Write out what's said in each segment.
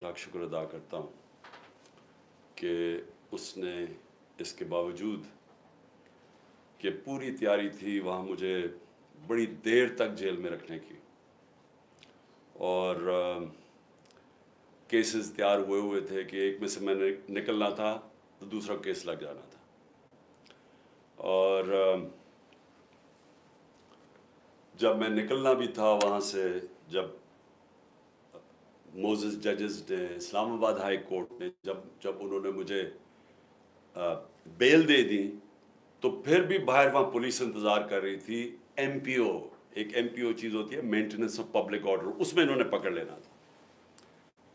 लाख शुक्र अदा करता हूँ कि उसने इसके बावजूद कि पूरी तैयारी थी वहाँ मुझे बड़ी देर तक जेल में रखने की और केसेस तैयार हुए थे कि एक में से मैंने निकलना था तो दूसरा केस लग जाना था। और जब मैं निकलना भी था वहाँ से, जब मोजेस जजेस ने, इस्लामाबाद हाई कोर्ट ने जब उन्होंने मुझे बेल दे दी, तो फिर भी बाहर वहाँ पुलिस इंतज़ार कर रही थी। MPO, एक MPO चीज़ होती है, मेंटेनेंस ऑफ पब्लिक ऑर्डर, उसमें इन्होंने पकड़ लेना था।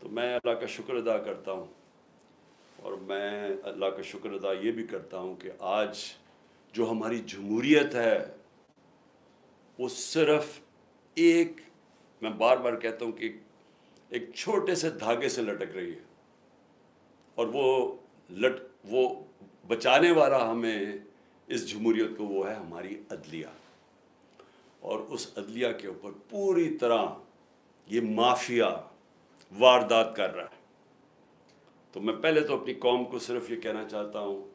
तो मैं अल्लाह का शुक्र अदा करता हूँ और मैं अल्लाह का शुक्र अदा ये भी करता हूँ कि आज जो हमारी जमहूरियत है वो सिर्फ एक, मैं बार बार कहता हूँ कि एक छोटे से धागे से लटक रही है और वो बचाने वाला हमें इस जमहूरियत को वो है हमारी अदलिया। और उस अदलिया के ऊपर पूरी तरह ये माफिया वारदात कर रहा है। तो मैं पहले तो अपनी कौम को सिर्फ ये कहना चाहता हूँ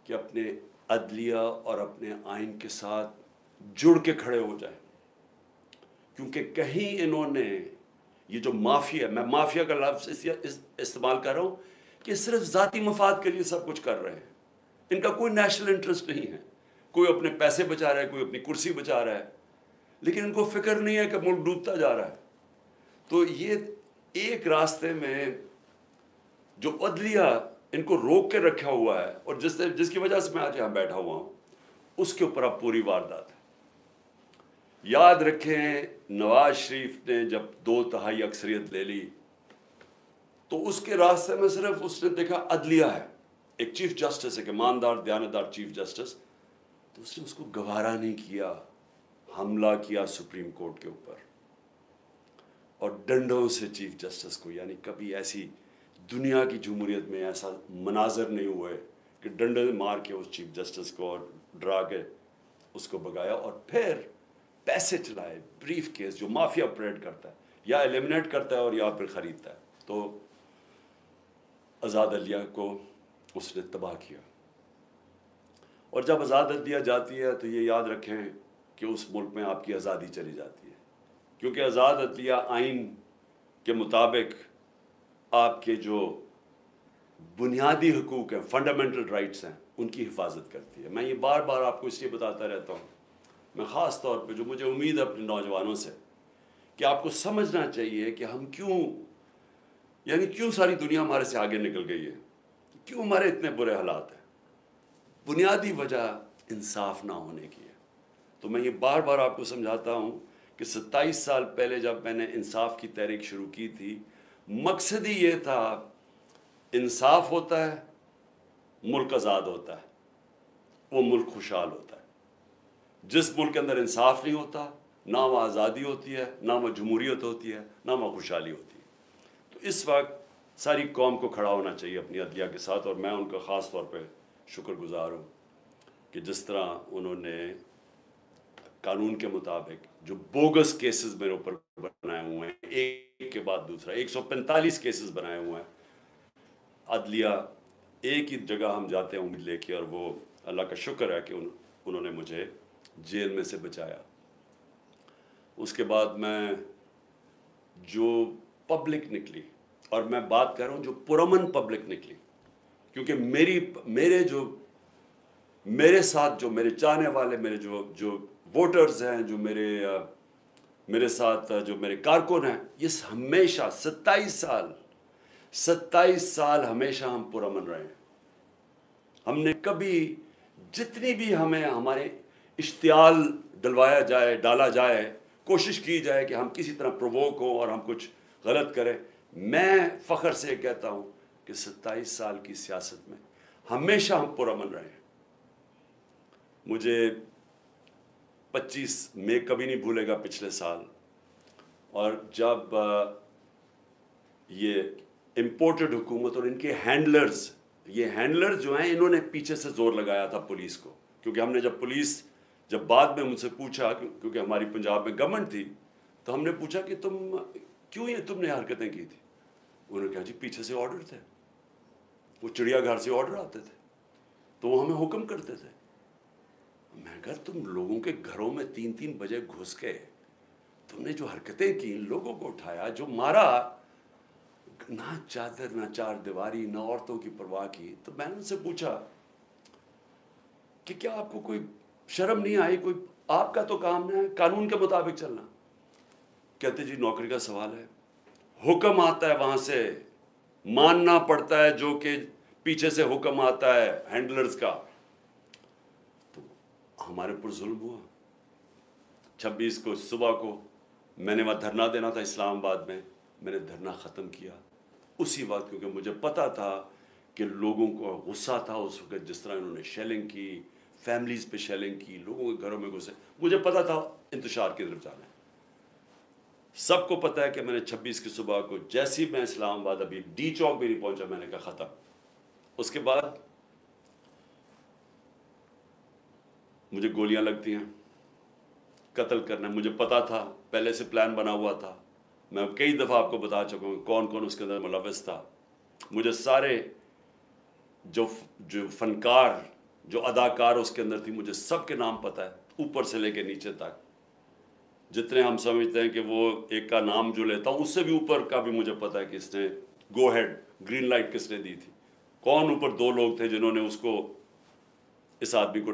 कि अपने अदलिया और अपने आइन के साथ जुड़ के खड़े हो जाए, क्योंकि कहीं इन्होंने ये जो माफिया, मैं माफिया का लफ्ज़ इस्तेमाल कर रहा हूँ कि सिर्फ ज़ाती मफाद के लिए सब कुछ कर रहे हैं। इनका कोई नेशनल इंटरेस्ट नहीं है, कोई अपने पैसे बचा रहा है, कोई अपनी कुर्सी बचा रहा है, लेकिन इनको फिक्र नहीं है कि मुल्क डूबता जा रहा है। तो ये एक रास्ते में जो अदलिया इनको रोक के रखा हुआ है और जिसकी वजह से मैं आज यहाँ बैठा हुआ हूँ, उसके ऊपर अब पूरी वारदात है। याद रखें, नवाज शरीफ ने जब 2/3 अक्सरियत ले ली तो उसके रास्ते में सिर्फ उसने देखा अदलिया है, एक चीफ जस्टिस है, एक ईमानदार दयानतदार चीफ जस्टिस, तो उसने उसको गवारा नहीं किया, हमला किया सुप्रीम कोर्ट के ऊपर और डंडों से चीफ जस्टिस को, यानी कभी ऐसी दुनिया की जमहूरियत में ऐसा मनाजर नहीं हुए कि डंडे मार के उस चीफ जस्टिस को और डरा के उसको भगाया और फिर पैसे चलाए। ब्रीफ केस जो माफिया ऑपरेट करता है, या एलिमिनेट करता है और या फिर ख़रीदता है। तो आज़ाद अदलिया को उसने तबाह किया और जब आज़ाद अदलिया जाती है तो ये याद रखें कि उस मुल्क में आपकी आज़ादी चली जाती है, क्योंकि आज़ाद अदलिया आइन के मुताबिक आपके जो बुनियादी हुकूक हैं, फंडामेंटल राइट्स हैं, उनकी हिफाजत करती है। मैं ये बार बार आपको इसलिए बताता रहता हूँ, मैं ख़ास तौर पे जो मुझे उम्मीद है अपने नौजवानों से, कि आपको समझना चाहिए कि हम क्यों सारी दुनिया हमारे से आगे निकल गई है, क्यों हमारे इतने बुरे हालात हैं। बुनियादी वजह इंसाफ ना होने की है। तो मैं ये बार बार आपको समझाता हूँ कि 27 साल पहले जब मैंने इंसाफ की तहरीक शुरू की थी, मकसद ही ये था, इंसाफ होता है, मुल्क आज़ाद होता है, वो मुल्क खुशहाल होता है। जिस मुल्क के अंदर इंसाफ नहीं होता, ना वहाँ आज़ादी होती है, ना वहाँ जमहूरियत होती है, ना वहाँ खुशहाली होती है। तो इस वक्त सारी कौम को खड़ा होना चाहिए अपनी अदलिया के साथ, और मैं उनका ख़ास तौर पे शुक्रगुजार हूँ कि जिस तरह उन्होंने कानून के मुताबिक जो बोगस केसेस मेरे ऊपर बनाए हुए हैं, एक के बाद दूसरा 145 केसेस बनाए हुए हैं। अदलिया एक ही जगह हम जाते हैं उम्मीद लेके, और वो अल्लाह का शुक्र है कि उन्होंने मुझे जेल में से बचाया। उसके बाद मैं जो पब्लिक निकली, और मैं बात कर रहा हूँ जो पुरअमन पब्लिक निकली, क्योंकि मेरे साथ जो मेरे चाहने वाले, मेरे जो वोटर्स हैं, जो मेरे साथ जो मेरे कारकुन हैं, ये हमेशा 27 साल हमेशा हम पुरअमन रहे हैं। हमने कभी, जितनी भी हमें हमारे इश्तियाल डाला जाए, कोशिश की जाए कि हम किसी तरह प्रोवोक हों और हम कुछ गलत करें, मैं फ़ख्र से कहता हूँ कि 27 साल की सियासत में हमेशा हम पुरअमन रहे हैं। मुझे 25 मई कभी नहीं भूलेगा पिछले साल, और जब ये इम्पोर्टेड हुकूमत और इनके हैंडलर्स, ये हैंडलर्स जो हैं, इन्होंने पीछे से ज़ोर लगाया था पुलिस को, क्योंकि हमने जब बाद में मुझसे पूछा, क्योंकि हमारी पंजाब में गवर्नमेंट थी, तो हमने पूछा कि तुमने हरकतें की थी। उन्होंने कहा जी पीछे से ऑर्डर थे, वो चिड़ियाघर से ऑर्डर आते थे तो वो हमें हुक्म करते थे। मैं कहा तुम लोगों के घरों में 3-3 बजे घुस के तुमने जो हरकतें की, लोगों को उठाया, जो मारा, ना चादर ना चार दीवारी, ना औरतों की परवाह की। तो मैंने उनसे पूछा कि क्या आपको कोई शर्म नहीं आई? कोई आपका तो काम है कानून के मुताबिक चलना। कहते जी नौकरी का सवाल है, हुक्म आता है वहां से, मानना पड़ता है जो कि पीछे से हुक्म आता है हैंडलर्स का। तो हमारे ऊपर जुल्म हुआ। 26 को सुबह को मैंने वहाँ धरना देना था इस्लामाबाद में, मैंने धरना ख़त्म किया उसी वक्त, क्योंकि मुझे पता था कि लोगों को गुस्सा था उस वक्त, जिस तरह इन्होंने शेलिंग की, फैमिलीज़ पे शेलिंग की, लोगों के घरों में घुसे। मुझे पता था इंतशार की तरफ जाना है। सबको पता है कि मैंने 26 की सुबह को जैसे ही मैं इस्लामाबाद अभी डी चौक भी नहीं पहुंचा, मैंने कहा ख़त्म। उसके बाद मुझे गोलियां लगती हैं, कत्ल करना मुझे पता था, पहले से प्लान बना हुआ था। मैं कई दफ़ा आपको बता चुका हूँ कौन कौन उसके अंदर मुलव्वस था। मुझे सारे जो फनकार, जो अदाकार उसके अंदर थी, मुझे सबके नाम पता है, ऊपर से लेके नीचे तक। जितने हम समझते हैं कि वो एक का नाम जो लेता हूँ, उससे भी ऊपर का भी मुझे पता है कि इसने गो हेड, ग्रीन लाइट किसने दी थी, कौन ऊपर 2 लोग थे जिन्होंने उसको, इस आदमी को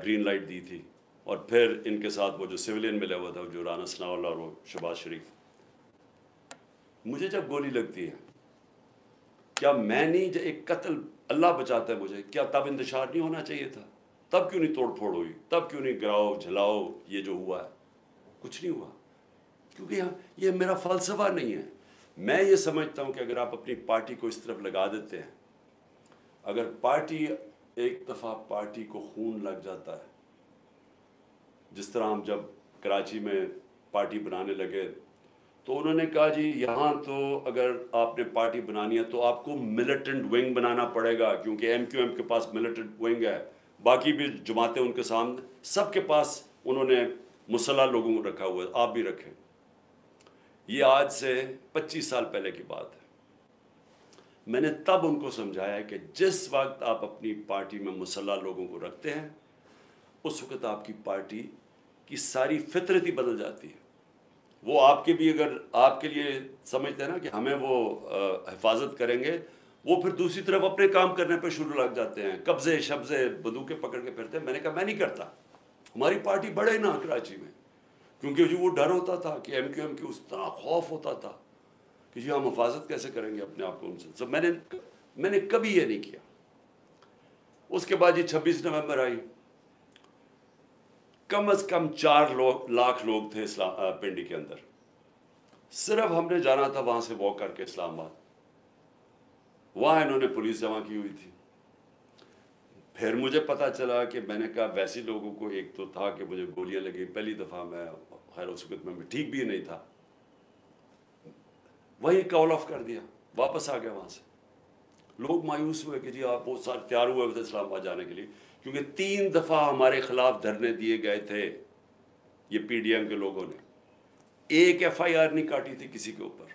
ग्रीन लाइट दी थी। और फिर इनके साथ वो जो सिविलियन मिला हुआ था, जो राना सनाउल्लाह और वो शहबाज शरीफ। मुझे जब गोली लगती है, क्या मैं नहीं, एक कत्ल अल्लाह बचाता है मुझे, क्या तब इंतशार नहीं होना चाहिए था? तब क्यों नहीं तोड़ फोड़ हुई? तब क्यों नहीं गिराओ झलाओ ये जो हुआ है? कुछ नहीं हुआ, क्योंकि ये मेरा फ़लसफ़ा नहीं है। मैं ये समझता हूँ कि अगर आप अपनी पार्टी को इस तरफ लगा देते हैं, अगर पार्टी, एक दफ़ा पार्टी को खून लग जाता है, जिस तरह हम जब कराची में पार्टी बनाने लगे तो उन्होंने कहा जी यहाँ तो अगर आपने पार्टी बनानी है तो आपको मिलिटेंट विंग बनाना पड़ेगा, क्योंकि MQM के पास मिलिटेंट विंग है, बाकी भी जमातें उनके सामने, सबके पास उन्होंने मुसल्लह लोगों को रखा हुआ है, आप भी रखें। ये आज से 25 साल पहले की बात है। मैंने तब उनको समझाया कि जिस वक्त आप अपनी पार्टी में मुसल्लह लोगों को रखते हैं, उस वक्त आपकी पार्टी की सारी फितरत ही बदल जाती है। वो आपके भी, अगर आपके लिए समझते हैं ना कि हमें वो हिफाजत करेंगे, वो फिर दूसरी तरफ अपने काम करने पर शुरू लग जाते हैं, कब्जे शब्जे बंदूकें पकड़ के फिरते हैं। मैंने कहा मैं नहीं करता, हमारी पार्टी बढ़े ना कराची में, क्योंकि जो वो डर होता था कि MQM की, उस तरह खौफ होता था कि जी हम हिफाजत कैसे करेंगे अपने आप को उनसे। तो मैंने कभी ये नहीं किया। उसके बाद ये 26 नवंबर आई, कम से कम 4 लाख लोग थे पिंडी के अंदर। सिर्फ हमने जाना था वहां से वॉक करके इस्लामाबाद, वहां इन्होंने पुलिस जमा की हुई थी। फिर मुझे पता चला कि मैंने कहा वैसे लोगों को, एक तो था कि मुझे गोलियां लगी पहली दफ़ा, मैं खैर उस वक्त में ठीक भी नहीं था, वही कॉल ऑफ कर दिया, वापस आ गया वहाँ से। लोग मायूस हुए कि जी आप बहुत सारे तैयार हुए थे इस्लामाबाद जाने के लिए, क्योंकि 3 दफ़ा हमारे खिलाफ धरने दिए गए थे ये PDM के लोगों ने, एक FIR नहीं काटी थी किसी के ऊपर।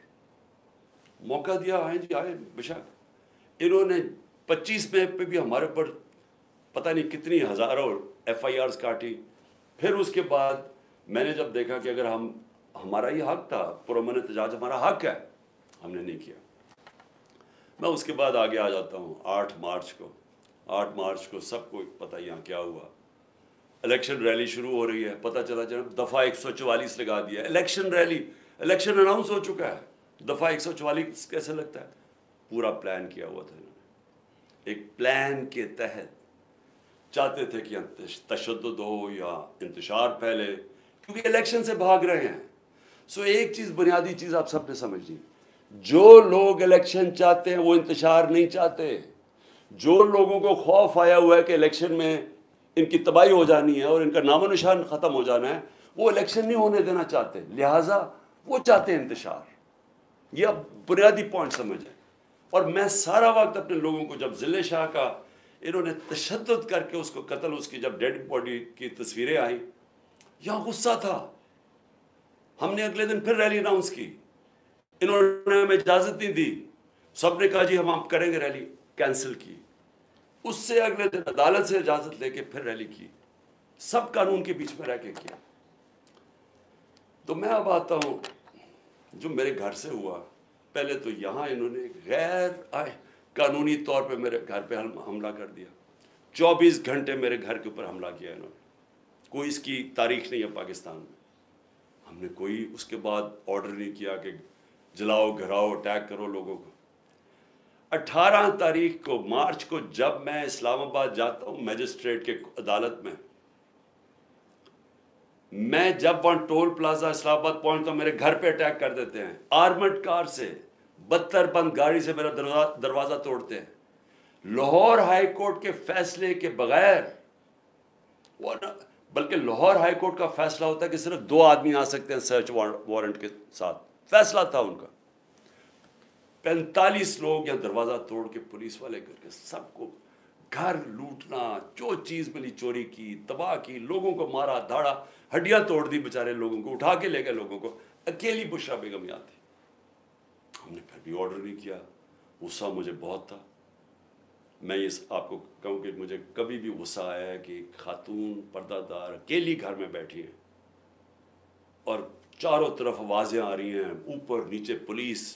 मौका दिया, आए जी आए बेशक। इन्होंने 25 में पे भी हमारे ऊपर पता नहीं कितनी हज़ारों FIRs काटी। फिर उसके बाद मैंने जब देखा कि अगर हमारा ये हक था, पुरअमन एहतजाज हमारा हक है, हमने नहीं किया। मैं उसके बाद आगे आ जाता हूँ 8 मार्च को सबको पता यहाँ क्या हुआ। इलेक्शन रैली शुरू हो रही है, पता चला जब दफ़ा 144 लगा दिया। इलेक्शन रैली, इलेक्शन अनाउंस हो चुका है, दफ़ा 144 कैसे लगता है? पूरा प्लान किया हुआ था इन्होंने। एक प्लान के तहत चाहते थे कि तशद्दुद हो या इंतशार फैले, क्योंकि इलेक्शन से भाग रहे हैं। सो एक चीज़, बुनियादी चीज़ आप सबने समझनी, जो लोग इलेक्शन चाहते हैं वो इंतशार नहीं चाहते। जो लोगों को खौफ आया हुआ है कि इलेक्शन में इनकी तबाही हो जानी है और इनका नामो निशान ख़त्म हो जाना है, वो इलेक्शन नहीं होने देना चाहते, लिहाजा वो चाहते हैं इंतशार। ये अब बुनियादी पॉइंट समझें। और मैं सारा वक्त अपने लोगों को, जब ज़िले शाह का इन्होंने तशद्दुद करके उसको कत्ल, उसकी जब डेड बॉडी की तस्वीरें आई, यहाँ गुस्सा था। हमने अगले दिन फिर रैली अनाउंस की, इन्होंने हमें इजाज़त नहीं दी, सब ने कहा जी हम करेंगे रैली, कैंसिल की। उससे अगले दिन अदालत से इजाजत लेके फिर रैली की, सब कानून के बीच में रह के किया। तो मैं अब आता हूं जो मेरे घर से हुआ। पहले तो यहां इन्होंने गैर कानूनी तौर पे मेरे घर पे हमला कर दिया। 24 घंटे मेरे घर के ऊपर हमला किया इन्होंने। कोई इसकी तारीख नहीं है पाकिस्तान में। हमने कोई उसके बाद ऑर्डर नहीं किया कि जलाओ, घराओ, अटैक करो लोगों को। 18 तारीख को मार्च को जब मैं इस्लामाबाद जाता हूं मैजिस्ट्रेट के अदालत में, मैं जब वहां टोल प्लाजा इस्लामाबाद पहुंचता हूं, मेरे घर पे अटैक कर देते हैं आर्मड कार से, बदतर बंद गाड़ी से मेरा दरवाजा तोड़ते हैं। लाहौर हाई कोर्ट के फैसले के बगैर, बल्कि लाहौर हाई कोर्ट का फैसला होता है कि सिर्फ 2 आदमी आ सकते हैं सर्च वारंट के साथ, फैसला था उनका। 45 लोग यहाँ दरवाजा तोड़ के पुलिस वाले करके सबको घर लूटना, जो चीज मिली चोरी की, तबाह की, लोगों को मारा धाड़ा, हड्डियां तोड़ दी बेचारे लोगों को, उठा के ले गए लोगों को। अकेली बुशरा बेगम यहाँ थी। हमने फिर भी ऑर्डर नहीं किया। गुस्सा मुझे बहुत था। मैं ये आपको कहूँ कि मुझे कभी भी गुस्सा आया है कि खातून पर्दादार अकेली घर में बैठी है और चारों तरफ आवाज़ें आ रही हैं, ऊपर नीचे पुलिस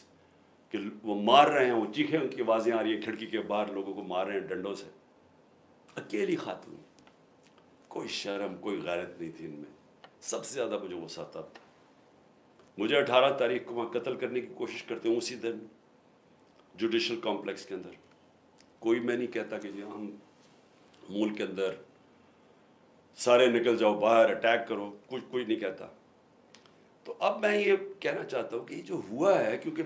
कि वो मार रहे हैं, वो चीखें उनकी आवाज़ें आ रही हैं, खिड़की के बाहर लोगों को मार रहे हैं डंडों से। अकेली खातून, कोई शर्म कोई गैरत नहीं थी इनमें। सबसे ज़्यादा मुझे गुस्सा था। मुझे 18 तारीख को वहाँ कत्ल करने की कोशिश करते हैं, उसी दिन जुडिशल कॉम्प्लेक्स के अंदर। कोई मैं नहीं कहता कि जी हम मूल के अंदर सारे निकल जाओ बाहर, अटैक करो, कुछ कोई नहीं कहता। तो अब मैं ये कहना चाहता हूँ कि जो हुआ है, क्योंकि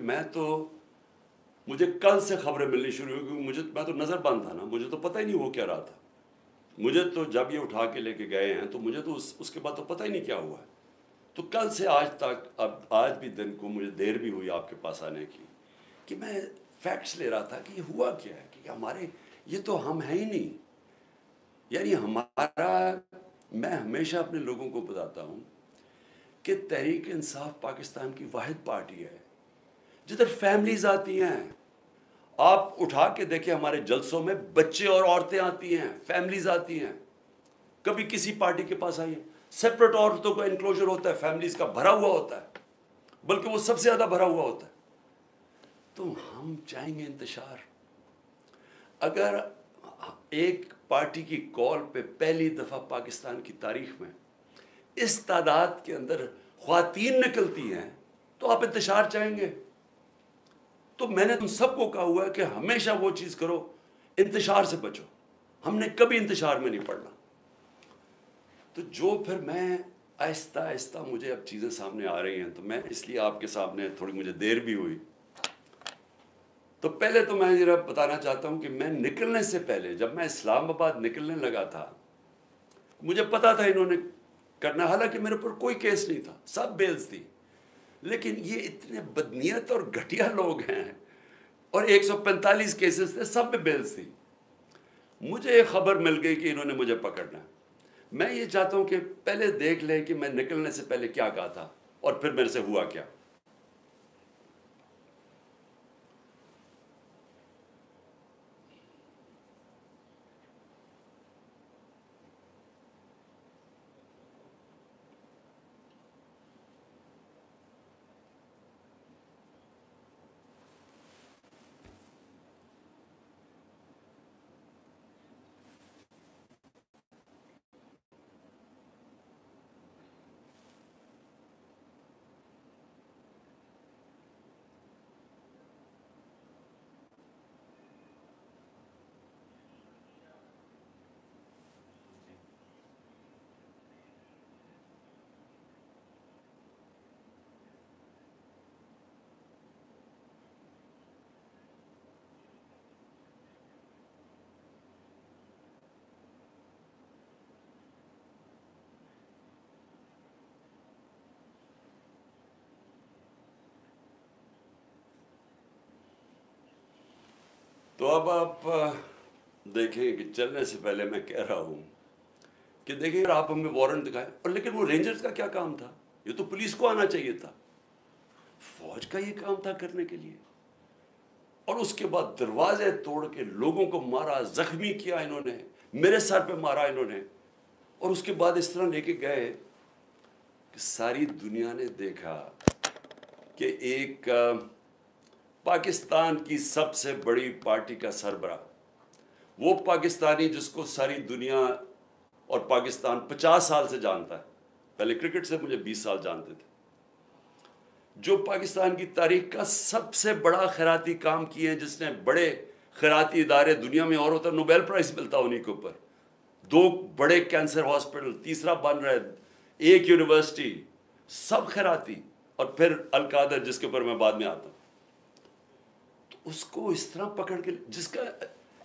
मुझे कल से खबरें मिलनी शुरू हुई, क्योंकि मैं तो नज़रबंद था ना, मुझे तो पता ही नहीं हो क्या रहा था। मुझे तो जब ये उठा के लेके गए हैं तो मुझे तो उसके बाद तो पता ही नहीं क्या हुआ है। तो कल से आज तक, अब आज भी दिन को मुझे देर भी हुई आपके पास आने की, कि मैं फैक्ट्स ले रहा था कि ये हुआ क्या है, कि हमारे ये तो हम हैं ही नहीं। यानी मैं हमेशा अपने लोगों को बताता हूँ कि तहरीक इंसाफ पाकिस्तान की वाहिद पार्टी है जिधर फैमिलीज आती हैं। आप उठा के देखिए, हमारे जलसों में बच्चे और औरतें आती हैं, फैमिलीज आती हैं। कभी किसी पार्टी के पास आई है, सेपरेट औरतों का इनक्लोजर होता है, फैमिलीज का भरा हुआ होता है, बल्कि वो सबसे ज़्यादा भरा हुआ होता है। तो हम चाहेंगे इंतशार। अगर एक पार्टी की कॉल पे पहली दफ़ा पाकिस्तान की तारीख में इस तादाद के अंदर ख्वातीन निकलती हैं, तो आप इंतशार चाहेंगे। तो मैंने तुम सबको कहा हुआ है कि हमेशा वो चीज़ करो, इंतशार से बचो। हमने कभी इंतशार में नहीं पड़ना। तो जो फिर मैं आहिस्ता आहिस्ता मुझे अब चीज़ें सामने आ रही हैं, तो मैं इसलिए आपके सामने थोड़ी मुझे देर भी हुई। तो पहले तो मैं जरा बताना चाहता हूँ कि मैं निकलने से पहले, जब मैं इस्लामाबाद निकलने लगा था, मुझे पता था इन्होंने करना। हालांकि मेरे ऊपर कोई केस नहीं था, सब बेल्स थी, लेकिन ये इतने बदनीयत और घटिया लोग हैं और 145 केसेस थे, सब में बेल्स थी। मुझे एक खबर मिल गई कि इन्होंने मुझे पकड़ना है। मैं ये चाहता हूँ कि पहले देख लें कि मैं निकलने से पहले क्या कहा था और फिर मेरे से हुआ क्या। तो अब आप देखें कि चलने से पहले मैं कह रहा हूँ कि देखिए, आप हमें वारंट दिखाएं, और लेकिन वो रेंजर्स का क्या काम था? ये तो पुलिस को आना चाहिए था, फौज का ये काम था करने के लिए। और उसके बाद दरवाजे तोड़ के लोगों को मारा, जख्मी किया इन्होंने, मेरे सर पे मारा इन्होंने। और उसके बाद इस तरह लेके गए कि सारी दुनिया ने देखा कि एक पाकिस्तान की सबसे बड़ी पार्टी का सरबराह, वो पाकिस्तानी जिसको सारी दुनिया और पाकिस्तान 50 साल से जानता है, पहले क्रिकेट से मुझे 20 साल जानते थे, जो पाकिस्तान की तारीख का सबसे बड़ा खैराती काम किए हैं, जिसने बड़े खैराती इदारे दुनिया में और होता, नोबेल प्राइज मिलता उन्हीं के ऊपर, 2 बड़े कैंसर हॉस्पिटल, तीसरा बन रहा है, 1 यूनिवर्सिटी, सब खैराती, और फिर अल-कादर जिसके ऊपर मैं बाद में आता हूँ। तो उसको इस तरह पकड़ के,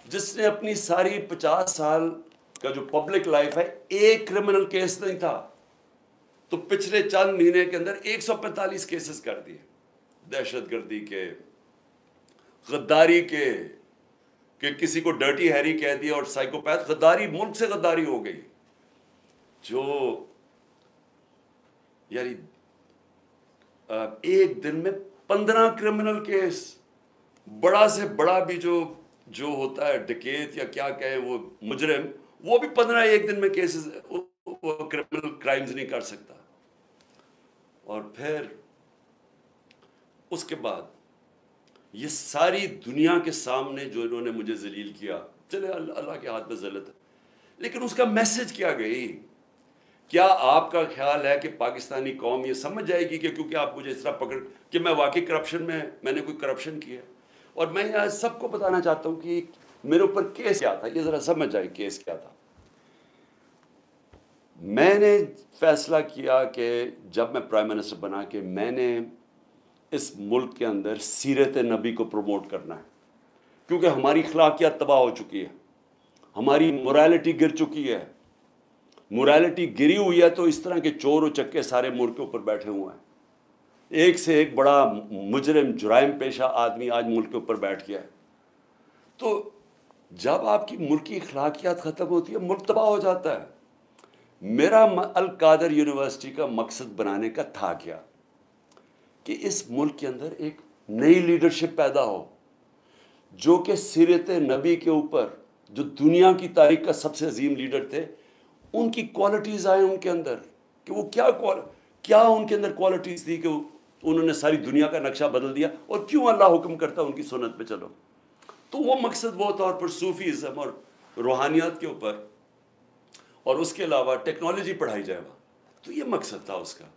जिसने अपनी सारी 50 साल का जो पब्लिक लाइफ है, एक क्रिमिनल केस नहीं था, तो पिछले चंद महीने के अंदर 145 केसेस कर दिए, दहशतगर्दी के, गद्दारी के, कि किसी को डर्टी हैरी कह दिया, और साइकोपैथ, गद्दारी, मुल्क से गद्दारी हो गई। जो यानी एक दिन में 15 क्रिमिनल केस, बड़ा से बड़ा भी जो होता है डकैत या क्या कहें वो मुजरिम, वो भी 15 एक दिन में केसेस, वो क्रिमिनल क्राइम्स नहीं कर सकता। और फिर उसके बाद ये सारी दुनिया के सामने जो इन्होंने मुझे जलील किया, चले अल्लाह के हाथ में ज़ल्लत है, लेकिन उसका मैसेज क्या गई? क्या आपका ख्याल है कि पाकिस्तानी कौम ये समझ जाएगी कि क्योंकि आप मुझे इस तरह पकड़ कि मैं वाकई करप्शन में, मैंने कोई करप्शन किया? और मैं यहाँ सबको बताना चाहता हूँ कि मेरे ऊपर केस क्या था, ये ज़रा समझ जाए केस क्या था। मैंने फैसला किया कि जब मैं प्राइम मिनिस्टर बना कि मैंने इस मुल्क के अंदर सीरत नबी को प्रमोट करना है, क्योंकि हमारी अखलाकियात तबाह हो चुकी है, हमारी मोरालिटी गिर चुकी है। मोरालिटी गिरी हुई है तो इस तरह के चोर और चक्के सारे मुल्क के ऊपर बैठे हुए हैं, एक से एक बड़ा मुजरिम जुराइम पेशा आदमी आज मुल्क के ऊपर बैठ गया है। तो जब आपकी मुल्क की अखलाकियात ख़त्म होती है, मुल्क तबाह हो जाता है। मेरा अल-कादर यूनिवर्सिटी का मकसद बनाने का था क्या कि इस मुल्क के अंदर एक नई लीडरशिप पैदा हो, जो कि सीरत नबी के ऊपर, जो दुनिया की तारीख का सबसे अजीम लीडर थे, उनकी क्वालिटीज़ आए उनके अंदर, कि वो क्या उनके अंदर क्वालिटीज़ थी कि उन्होंने सारी दुनिया का नक्शा बदल दिया, और क्यों अल्लाह हुक्म करता उनकी सुन्नत पे चलो। तो वो मकसद वो तौर पर सूफीज़म और रूहानियत के ऊपर, और उसके अलावा टेक्नोलॉजी पढ़ाई जाए वहाँ, तो ये मकसद था उसका।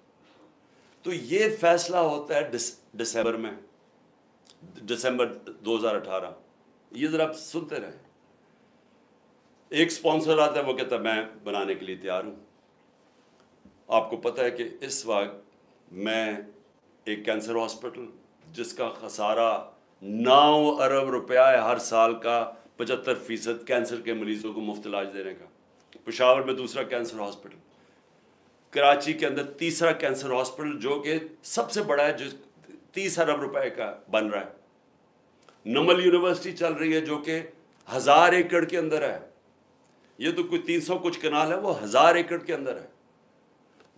तो ये फैसला होता है दिसंबर में, दिसंबर 2018। ये ज़रा आप सुनते रहें। एक स्पॉन्सर आता है, वो कहता है मैं बनाने के लिए तैयार हूँ। आपको पता है कि इस वक्त मैं एक कैंसर हॉस्पिटल, जिसका खसारा 9 अरब रुपया है हर साल का, 75% कैंसर के मरीजों को मुफ्त इलाज देने का, पेशावर में दूसरा कैंसर हॉस्पिटल, कराची के अंदर तीसरा कैंसर हॉस्पिटल जो कि सबसे बड़ा है, जो 30 अरब रुपए का बन रहा है। नमल यूनिवर्सिटी चल रही है जो कि 1000 एकड़ के अंदर है, ये तो कोई 300 कुछ कनाल है, वो 1000 एकड़ के अंदर है।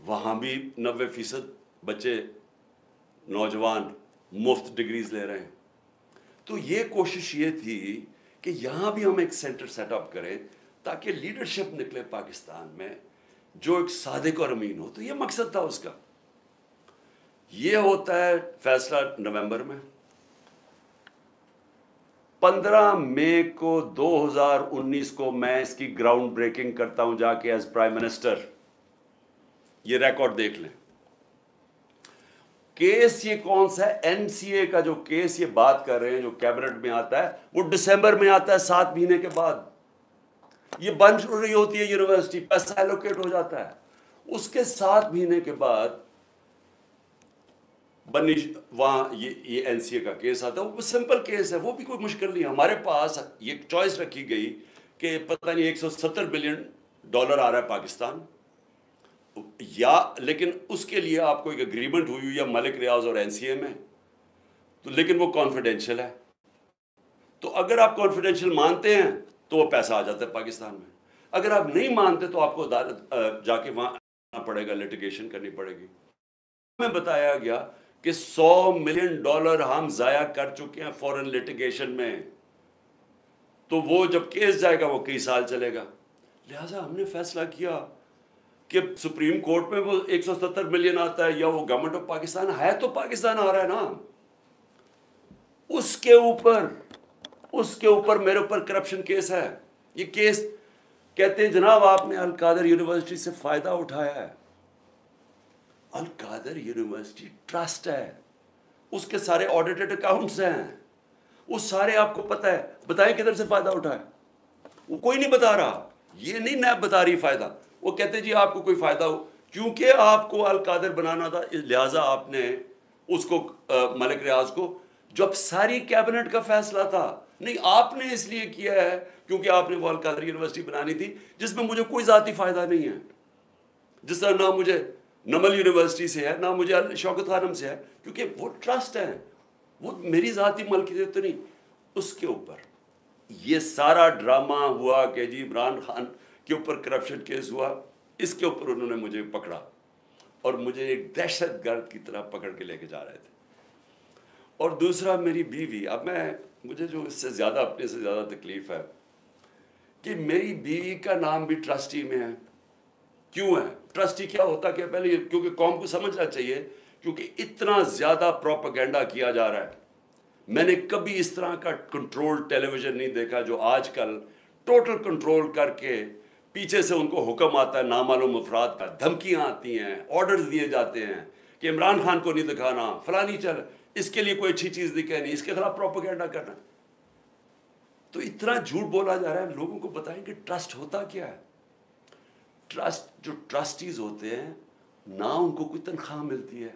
वहाँ भी 90% बच्चे नौजवान मुफ्त डिग्रीज ले रहे हैं। तो ये कोशिश ये थी कि यहाँ भी हम एक सेंटर सेटअप करें ताकि लीडरशिप निकले पाकिस्तान में जो एक सादिक और अमीन हो। तो ये मकसद था उसका। ये होता है फैसला नवंबर में। 15 मई को 2019 को मैं इसकी ग्राउंड ब्रेकिंग करता हूं जाके एज प्राइम मिनिस्टर। ये रिकॉर्ड देख लें। केस ये कौन सा है? एनसीए का जो केस ये बात कर रहे हैं, जो कैबिनेट में आता है, वो दिसंबर में आता है, 7 महीने के बाद। ये बन रही होती है यूनिवर्सिटी, पैसा एलोकेट हो जाता है। उसके 7 महीने के बाद बनी वहाँ ये एनसीए का केस आता है। वो सिंपल केस है, वो भी कोई मुश्किल नहीं है। हमारे पास ये चॉइस रखी गई कि पता नहीं 170 बिलियन डॉलर आ रहा है पाकिस्तान, या लेकिन उसके लिए आपको एक एग्रीमेंट हुई हुई है मलिक रियाज और एनसीए में, तो लेकिन वो कॉन्फिडेंशियल है। तो अगर आप कॉन्फिडेंशियल मानते हैं तो वो पैसा आ जाता है पाकिस्तान में। अगर आप नहीं मानते तो आपको अदालत जाके वहाँ आना पड़ेगा, लिटिगेशन करनी पड़ेगी। हमें बताया गया कि $100 मिलियन हम जाया कर चुके हैं फॉरेन लिटिगेशन में, तो वो जब केस जाएगा वो कई साल चलेगा। लिहाजा हमने फैसला किया कि सुप्रीम कोर्ट में वो 170 मिलियन आता है या वो गवर्नमेंट ऑफ पाकिस्तान है, तो पाकिस्तान आ रहा है ना, उसके ऊपर मेरे ऊपर करप्शन केस है। ये केस कहते हैं जनाब आपने अल कादर यूनिवर्सिटी से फायदा उठाया है। अल कादर यूनिवर्सिटी ट्रस्ट है, उसके सारे ऑडिटेड अकाउंट्स हैं, वो सारे आपको पता है। बताएं किधर से फायदा उठाया? वो कोई नहीं बता रहा, ये नहीं नैब बता रही फायदा। वो कहते जी आपको कोई फायदा हो, क्योंकि आपको अल कादर बनाना था, लिहाजा आपने उसको मलिक रियाज को, जब सारी कैबिनेट का फैसला था, नहीं आपने इसलिए किया है क्योंकि आपने वो अल कादर यूनिवर्सिटी बनानी थी जिसमें मुझे कोई जाती फायदा नहीं है। जिस तरह ना मुझे नमल यूनिवर्सिटी से है, ना मुझे शौकत खानम से है, क्योंकि वो ट्रस्ट है, वो मेरी जाती मलकियत तो नहीं। उसके ऊपर ये सारा ड्रामा हुआ कि जी इमरान खान के ऊपर करप्शन केस हुआ, इसके ऊपर उन्होंने मुझे पकड़ा और मुझे एक दहशतगर्द की तरह पकड़ के लेके जा रहे थे। और दूसरा मेरी बीवी, अब मुझे जो इससे ज़्यादा अपने से ज़्यादा तकलीफ़ है कि मेरी बीवी का नाम भी ट्रस्टी में है। क्यों है? ट्रस्टी क्या होता क्या? पहले क्योंकि कौम को समझना चाहिए, क्योंकि इतना ज़्यादा प्रोपेगेंडा किया जा रहा है। मैंने कभी इस तरह का कंट्रोल टेलीविज़न नहीं देखा जो आजकल टोटल कंट्रोल करके पीछे से उनको हुक्म आता है नामालूम अफराद का, धमकियाँ आती हैं, ऑर्डर्स दिए जाते हैं कि इमरान खान को नहीं दिखाना, फलानी चल, इसके लिए कोई अच्छी चीज़ नहीं कहनी, इसके खिलाफ प्रोपेगेंडा करना। तो इतना झूठ बोला जा रहा है। लोगों को बताएं कि ट्रस्ट होता क्या है। ट्रस्ट, जो ट्रस्टीज होते हैं ना, उनको कोई तनख्वाह मिलती है,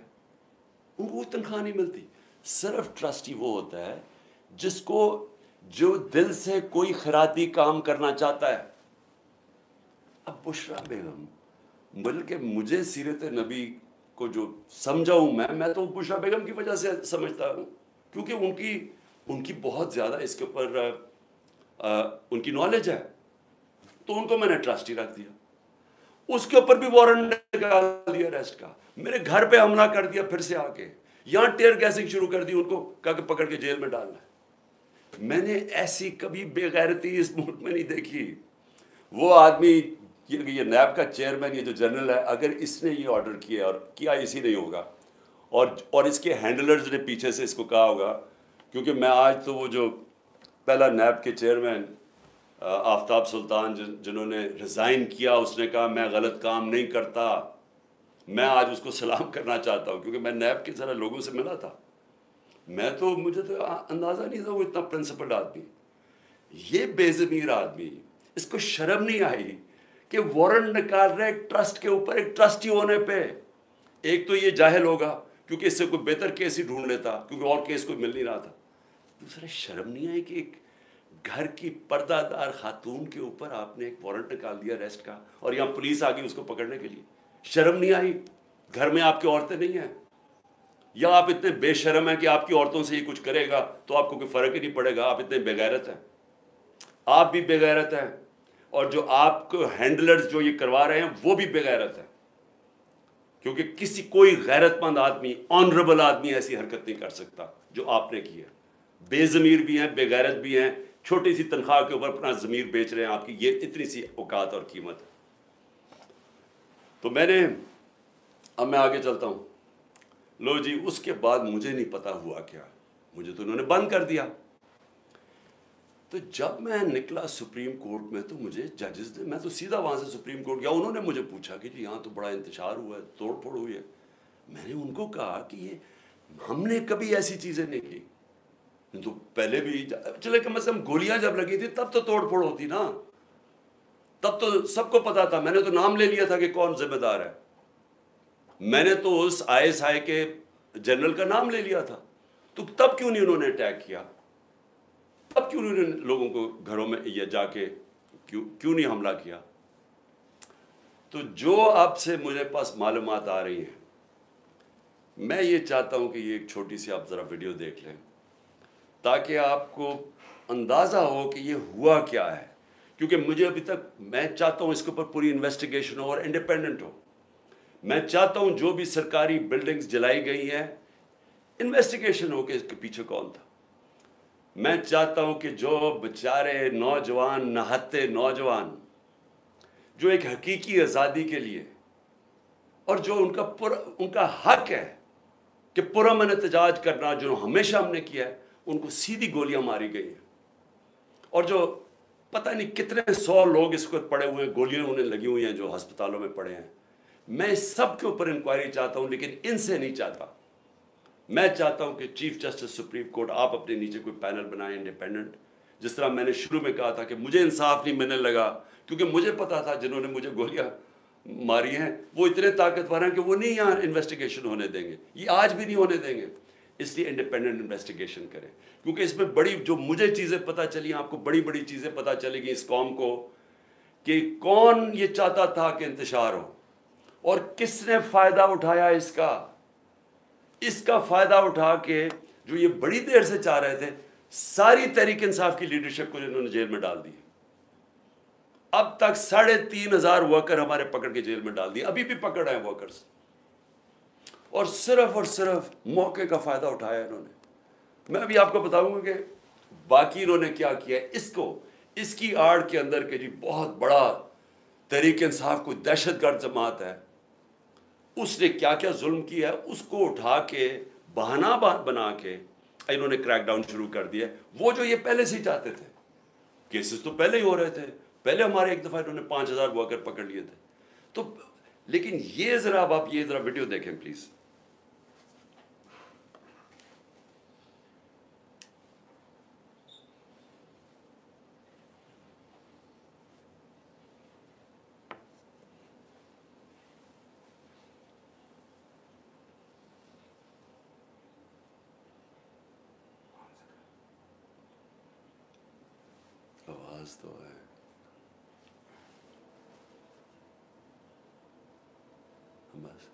उनको कोई तनख्वाह नहीं मिलती। सिर्फ ट्रस्टी वो होता है जिसको, जो दिल से कोई खैराती काम करना चाहता है। अब बुशरा बेगम, बल्कि मुझे सीरत नबी को जो समझाऊँ मैं तो बुशरा बेगम की वजह से समझता हूँ, क्योंकि उनकी बहुत ज़्यादा इसके ऊपर उनकी नॉलेज है, तो उनको मैंने ट्रस्टी रख दिया। उसके ऊपर भी वारंट निकाल दिया अरेस्ट का, मेरे घर पे हमला कर दिया, फिर से आके यहाँ टेयर गैसिंग शुरू कर दी, उनको कहा कि पकड़ के जेल में डालना है। मैंने ऐसी कभी बेगैरती इस मुल्क में नहीं देखी। वो आदमी, ये नैब का चेयरमैन, ये जो जनरल है, अगर इसने ये ऑर्डर किया और किया इसी नहीं होगा, और इसके हैंडलर्स ने पीछे से इसको कहा होगा, क्योंकि मैं आज तो वो जो पहला नैब के चेयरमैन आफ्ताब सुल्तान जिन्होंने रिज़ाइन किया, उसने कहा मैं गलत काम नहीं करता, मैं आज उसको सलाम करना चाहता हूँ, क्योंकि मैं नैब के ज़रा लोगों से मिला था। मुझे तो अंदाज़ा नहीं था वो इतना प्रिंसिपल आदमी, ये बेज़मीर आदमी, इसको शर्म नहीं आई कि वारंट निकाल रहे एक ट्रस्ट के ऊपर, एक ट्रस्टी होने पे। एक तो ये जाहिल होगा क्योंकि इससे कोई बेहतर केस ही ढूंढ लेता, क्योंकि और केस कोई मिल नहीं रहा था। दूसरा, शर्म नहीं आई कि एक घर की पर्दादार खातून के ऊपर आपने एक वारंट निकाल दिया अरेस्ट का, और यहाँ पुलिस आ गई उसको पकड़ने के लिए। शर्म नहीं आई? घर में आपकी औरतें नहीं हैं? या आप इतने बेशर्म हैं कि आपकी औरतों से ये कुछ करेगा तो आपको कोई फ़र्क ही नहीं पड़ेगा? आप इतने बेगैरत हैं, आप भी बेगैरत हैं, और जो आपको हैंडलर्स जो ये करवा रहे हैं वो भी बेगैरत है, क्योंकि कोई गैरतमंद आदमी, ऑनरेबल आदमी ऐसी हरकत नहीं कर सकता जो आपने की है। बेज़मीर भी हैं, बेगैरत भी हैं, छोटी सी तनख्वाह के ऊपर अपना ज़मीर बेच रहे हैं आपकी, ये इतनी सी औकात और कीमत है। तो अब मैं आगे चलता हूँ। लो जी, उसके बाद मुझे नहीं पता हुआ क्या, मुझे तो उन्होंने बंद कर दिया। तो जब मैं निकला सुप्रीम कोर्ट में, तो मुझे जजेस ने, मैं तो सीधा वहाँ से सुप्रीम कोर्ट गया, उन्होंने मुझे पूछा कि जी यहाँ तो बड़ा इंतशार हुआ है, तोड़ फोड़ हुई है। मैंने उनको कहा कि ये हमने कभी ऐसी चीज़ें नहीं की, तो पहले भी चले कम से कम गोलियां जब लगी थी तब तो तोड़फोड़ होती ना, तब तो सबको पता था। मैंने तो नाम ले लिया था कि कौन जिम्मेदार है, मैंने तो उस ISI के जनरल का नाम ले लिया था। तो तब क्यों नहीं उन्होंने अटैक किया? तब क्यों उन्होंने लोगों को घरों में ये जाके क्यों नहीं हमला किया? तो जो अब से मुझे पास मालूमात आ रही हैं, मैं ये चाहता हूं कि ये एक छोटी सी आप ज़रा वीडियो देख लें, ताकि आपको अंदाज़ा हो कि ये हुआ क्या है। क्योंकि मुझे अभी तक, मैं चाहता हूँ इसके ऊपर पूरी इन्वेस्टिगेशन हो और इंडिपेंडेंट हो। मैं चाहता हूँ जो भी सरकारी बिल्डिंग्स जलाई गई हैं, इन्वेस्टिगेशन हो कि इसके पीछे कौन था। मैं चाहता हूं कि जो बेचारे नौजवान, नहत्ते नौजवान, जो एक हकीकी आज़ादी के लिए और जो उनका हक है कि पुरअमन एहतजाज करना, जो हमेशा हमने किया है, उनको सीधी गोलियां मारी गई हैं। और जो पता नहीं कितने 100 लोग इसको पड़े हुए हैं, गोलियां उन्हें लगी हुई हैं जो अस्पतालों में पड़े हैं। मैं इस सब के ऊपर इंक्वायरी चाहता हूं, लेकिन इनसे नहीं चाहता। मैं चाहता हूं कि चीफ जस्टिस सुप्रीम कोर्ट आप अपने नीचे कोई पैनल बनाएं इंडिपेंडेंट। जिस तरह मैंने शुरू में कहा था कि मुझे इंसाफ नहीं मिलने लगा क्योंकि मुझे पता था जिन्होंने मुझे गोलियां मारी हैं वो इतने ताकतवर हैं कि वो नहीं यहाँ इन्वेस्टिगेशन होने देंगे, ये आज भी नहीं होने देंगे। इसलिए इंडिपेंडेंट इन्वेस्टिगेशन करें, क्योंकि इसमें बड़ी जो मुझे चीज़ें पता चली, आपको बड़ी बड़ी चीज़ें पता चलेगी इस कौम को कि कौन ये चाहता था कि इंतशार हो और किसने फ़ायदा उठाया इसका फ़ायदा उठा के जो ये बड़ी देर से चाह रहे थे, सारी तहरीक इंसाफ की लीडरशिप को इन्होंने जेल में डाल दी। अब तक 3,500 वर्कर हमारे पकड़ के जेल में डाल दिए, अभी भी पकड़ रहे हैं वर्कर्स, और सिर्फ मौके का फ़ायदा उठाया इन्होंने। मैं अभी आपको बताऊंगा कि बाकी इन्होंने क्या किया। इसकी आड़ के अंदर के जी बहुत बड़ा तहरीक इंसाफ कोई दहशतगर्द जमात है, उसने क्या क्या जुल्म किया है उसको उठा के बहाना बना के इन्होंने क्रैकडाउन शुरू कर दिया। वो जो ये पहले से ही चाहते थे, केसेस तो पहले ही हो रहे थे, पहले हमारे एक दफ़ा इन्होंने 5,000 वर्कर पकड़ लिए थे। तो लेकिन ये ज़रा अब आप ये ज़रा वीडियो देखें प्लीज़। आवाज़ तो है, बस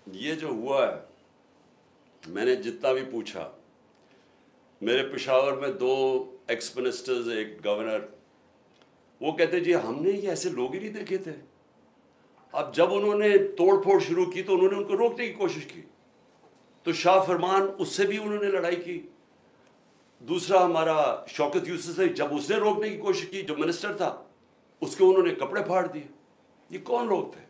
ये जो हुआ है, मैंने जितना भी पूछा, मेरे पेशावर में 2 एक्स मिनिस्टर्स, एक गवर्नर, वो कहते जी हमने ये ऐसे लोग ही नहीं देखे थे। अब जब उन्होंने तोड़ फोड़ शुरू की तो उन्होंने उनको रोकने की कोशिश की, तो शाह फरमान उससे भी उन्होंने लड़ाई की। दूसरा हमारा शौकत यूसुफ से, जब उसने रोकने की कोशिश की, जो मिनिस्टर था, उसके उन्होंने कपड़े फाड़ दिए। ये कौन लोग थे?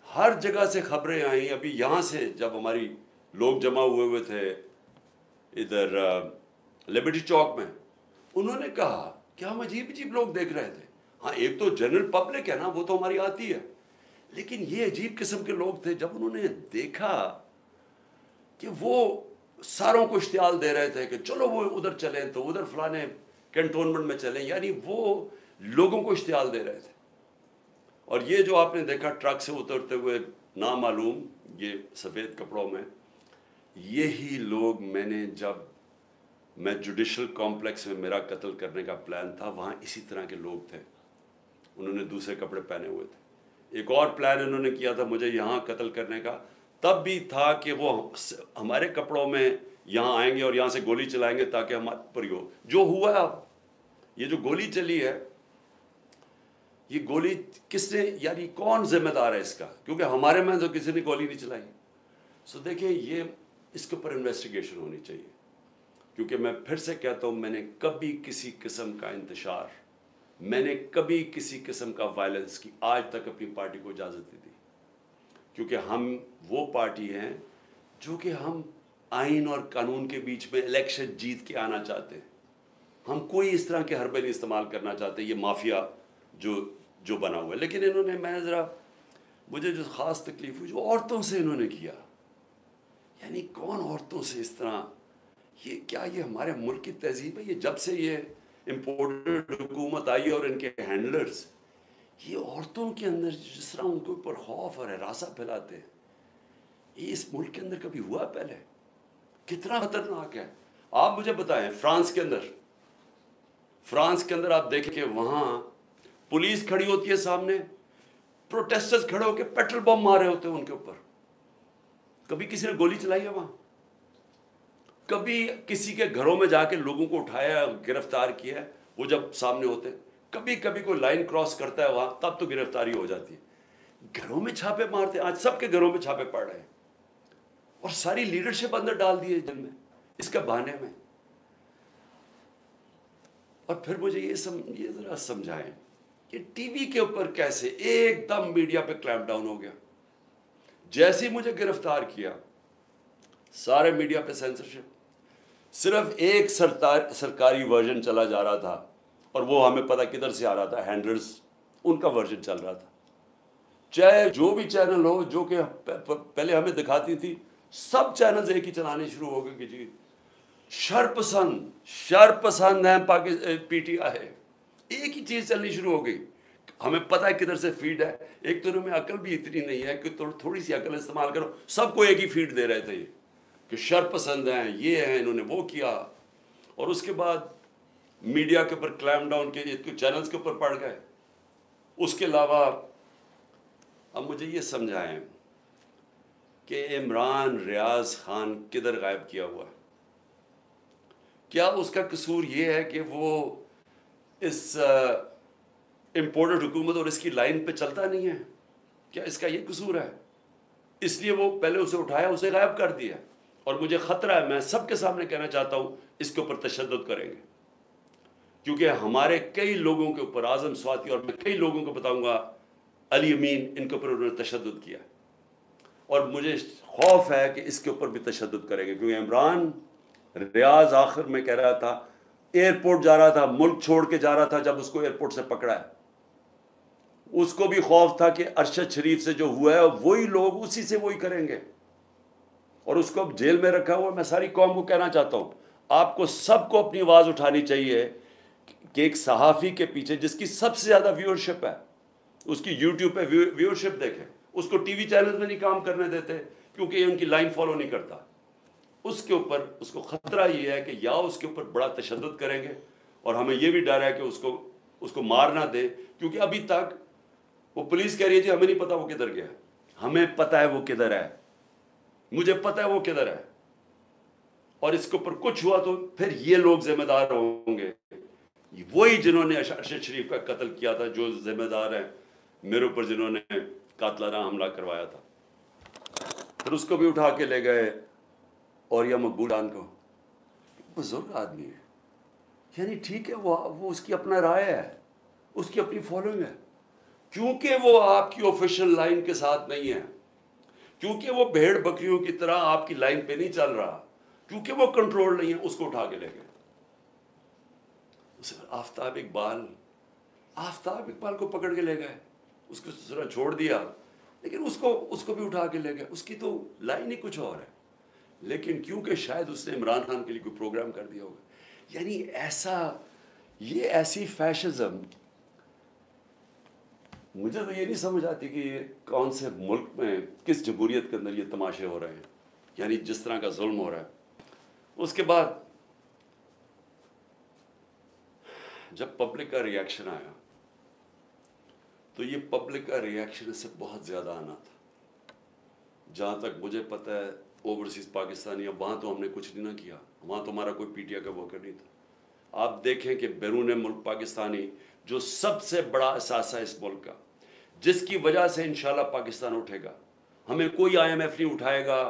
हर जगह से खबरें आई। अभी यहाँ से जब हमारी लोग जमा हुए थे इधर लिबर्टी चौक में, उन्होंने कहा कि हम अजीब अजीब लोग देख रहे थे। हाँ, एक तो जनरल पब्लिक है ना, वो तो हमारी आती है, लेकिन ये अजीब किस्म के लोग थे। जब उन्होंने देखा कि वो सारों को इश्तियाल दे रहे थे कि चलो वो उधर चलें, तो उधर फलाने कैंटोनमेंट में चलें, यानी वो लोगों को इश्तियाल दे रहे थे। और ये जो आपने देखा ट्रक से उतरते हुए नामालूम, ये सफ़ेद कपड़ों में, यही लोग जब मैं जुडिशल कॉम्प्लेक्स में मेरा कत्ल करने का प्लान था, वहाँ इसी तरह के लोग थे। उन्होंने दूसरे कपड़े पहने हुए थे। एक और प्लान इन्होंने किया था मुझे यहाँ कत्ल करने का, तब भी था कि वो हमारे कपड़ों में यहाँ आएंगे और यहाँ से गोली चलाएंगे ताकि हमारे पर हो। जो हुआ, अब ये जो गोली चली है, ये गोली किसने, यानी कौन जिम्मेदार है इसका, क्योंकि हमारे में तो किसी ने गोली नहीं चलाई। सो देखिए, ये इसके ऊपर इन्वेस्टिगेशन होनी चाहिए, क्योंकि मैं फिर से कहता हूँ, मैंने कभी किसी किस्म का इंतशार, मैंने कभी किसी किस्म का वायलेंस की आज तक अपनी पार्टी को इजाज़त नहीं दी, क्योंकि हम वो पार्टी हैं जो कि हम आइन और कानून के बीच में इलेक्शन जीत के आना चाहते हैं। हम कोई इस तरह के हरबे नहीं इस्तेमाल करना चाहते, ये माफिया जो बना हुआ है। लेकिन इन्होंने, मैं ज़रा, मुझे जो ख़ास तकलीफ हुई जो औरतों से इन्होंने किया, यानी कौन औरतों से इस तरह, ये क्या, ये हमारे मुल्क की तहजीब है? ये जब से ये इम्पोर्टेड हुकूमत आई और इनके हैंडलर्स, ये औरतों के अंदर जिस तरह उनके ऊपर खौफ और हरासा फैलाते हैं, ये इस मुल्क के अंदर कभी हुआ पहले? कितना खतरनाक है। आप मुझे बताएं, फ्रांस के अंदर आप देखें कि वहाँ पुलिस खड़ी होती है सामने, प्रोटेस्टर्स खड़े होकर पेट्रोल बम मार रहे होते हैं उनके ऊपर। कभी किसी ने गोली चलाई है वहाँ? कभी किसी के घरों में जाके लोगों को उठाया, गिरफ्तार किया है? वो जब सामने होते, कभी कभी कोई लाइन क्रॉस करता है वहाँ, तब तो गिरफ्तारी हो जाती है। घरों में छापे मारते, आज सबके घरों में छापे पड़ रहे हैं और सारी लीडरशिप अंदर डाल दी है जेल में इसके बहाने में। और फिर मुझे ये जरा समझाएं कि टीवी के ऊपर कैसे एकदम मीडिया पे क्लैम्प डाउन हो गया। जैसे ही मुझे गिरफ्तार किया, सारे मीडिया पे सेंसरशिप, सिर्फ एक सरकारी वर्जन चला जा रहा था और वो हमें पता किधर से आ रहा था, हैंडलर्स उनका वर्जन चल रहा था। चाहे जो भी चैनल हो, जो कि पहले हमें दिखाती थी, सब चैनल्स एक ही चलाने शुरू हो गए कि जी शरपसंद है पीटीआई, एक ही चीज चलनी शुरू हो गई। हमें पता है किधर से फीड है। एक तो उनमें अकल भी इतनी नहीं है कि थोड़ी सी अकल इस्तेमाल करो। सबको एक ही फीड दे रहे थे कि शरपसंद हैं, ये हैं, इन्होंने वो किया। और उसके बाद मीडिया के ऊपर क्लैम्प डाउन के चैनल्स के ऊपर पड़ गए। उसके अलावा अब मुझे ये समझाएं कि इमरान रियाज खान किधर गायब किया हुआ है? क्या उसका कसूर ये है कि वो इस इम्पोर्टेड हुकूमत और इसकी लाइन पे चलता नहीं है? क्या इसका ये कसूर है? इसलिए वो पहले उसे उठाया, उसे गायब कर दिया। और मुझे ख़तरा है, मैं सबके सामने कहना चाहता हूँ, इसके ऊपर तशद्दुद करेंगे, क्योंकि हमारे कई लोगों के ऊपर, आज़म स्वाति और मैं कई लोगों को बताऊँगा, अली अमीन, इनके ऊपर उन्होंने तशद्दुद किया। और मुझे खौफ है कि इसके ऊपर भी तशद्दुद करेंगे, क्योंकि इमरान रियाज आखिर में कह रहा था, एयरपोर्ट जा रहा था, मुल्क छोड़ के जा रहा था, जब उसको एयरपोर्ट से पकड़ा है, उसको भी खौफ था कि अरशद शरीफ से जो हुआ है वही लोग उसी से वही करेंगे, और उसको अब जेल में रखा हुआ। मैं सारी कौम को कहना चाहता हूँ, आपको सबको अपनी आवाज़ उठानी चाहिए कि एक सहाफ़ी के पीछे जिसकी सबसे ज़्यादा व्यूअरशिप है, उसकी यूट्यूब पे व्यूअरशिप देखें, उसको टीवी चैनल में नहीं काम करने देते क्योंकि ये उनकी लाइन फॉलो नहीं करता। उसके ऊपर उसको ख़तरा ये है कि या उसके ऊपर बड़ा तशद्दुद करेंगे, और हमें ये भी डर है कि उसको मार ना दे, क्योंकि अभी तक वो पुलिस कह रही है जी हमें नहीं पता वो किधर गया। हमें पता है वो किधर है, मुझे पता है वो किधर है। और इसके ऊपर कुछ हुआ तो फिर ये लोग जिम्मेदार होंगे, वही जिन्होंने अरशद शरीफ का कत्ल किया था, जो जिम्मेदार हैं मेरे ऊपर, जिन्होंने कातलाना हमला करवाया था। फिर उसको भी उठा के ले गए, और या मकबूल खान को, बुजुर्ग आदमी है, यानी ठीक है, वो उसकी अपना राय है, उसकी अपनी फॉलोइंग है, क्योंकि वो आपकी ऑफिशियल लाइन के साथ नहीं है, क्योंकि वो भेड़ बकरियों की तरह आपकी लाइन पे नहीं चल रहा, क्योंकि वो कंट्रोल नहीं है, उसको उठा के ले गए। आफ्ताब इकबाल को पकड़ के ले गए, उसको जरा छोड़ दिया, लेकिन उसको भी उठा के ले गए। उसकी तो लाइन ही कुछ और है, लेकिन क्योंकि शायद उसने इमरान खान के लिए कोई प्रोग्राम कर दिया होगा। यानी ये ऐसी फैशिज्म, मुझे तो ये नहीं समझ आती कि कौन से मुल्क में, किस जमहूरियत के अंदर ये तमाशे हो रहे हैं, यानी जिस तरह का जुल्म हो रहा है। उसके बाद जब पब्लिक का रिएक्शन आया, तो ये पब्लिक का रिएक्शन इससे बहुत ज़्यादा आना था। जहाँ तक मुझे पता है, ओवरसीज़ पाकिस्तानी, अब वहाँ तो हमने कुछ नहीं ना किया, वहाँ तो हमारा कोई पीटीआई का वर्कर नहीं था। आप देखें कि बैरून मुल्क पाकिस्तानी जो सबसे बड़ा असासा है इस मुल्क का, जिसकी वजह से इंशाल्लाह पाकिस्तान उठेगा। हमें कोई IMF नहीं उठाएगा,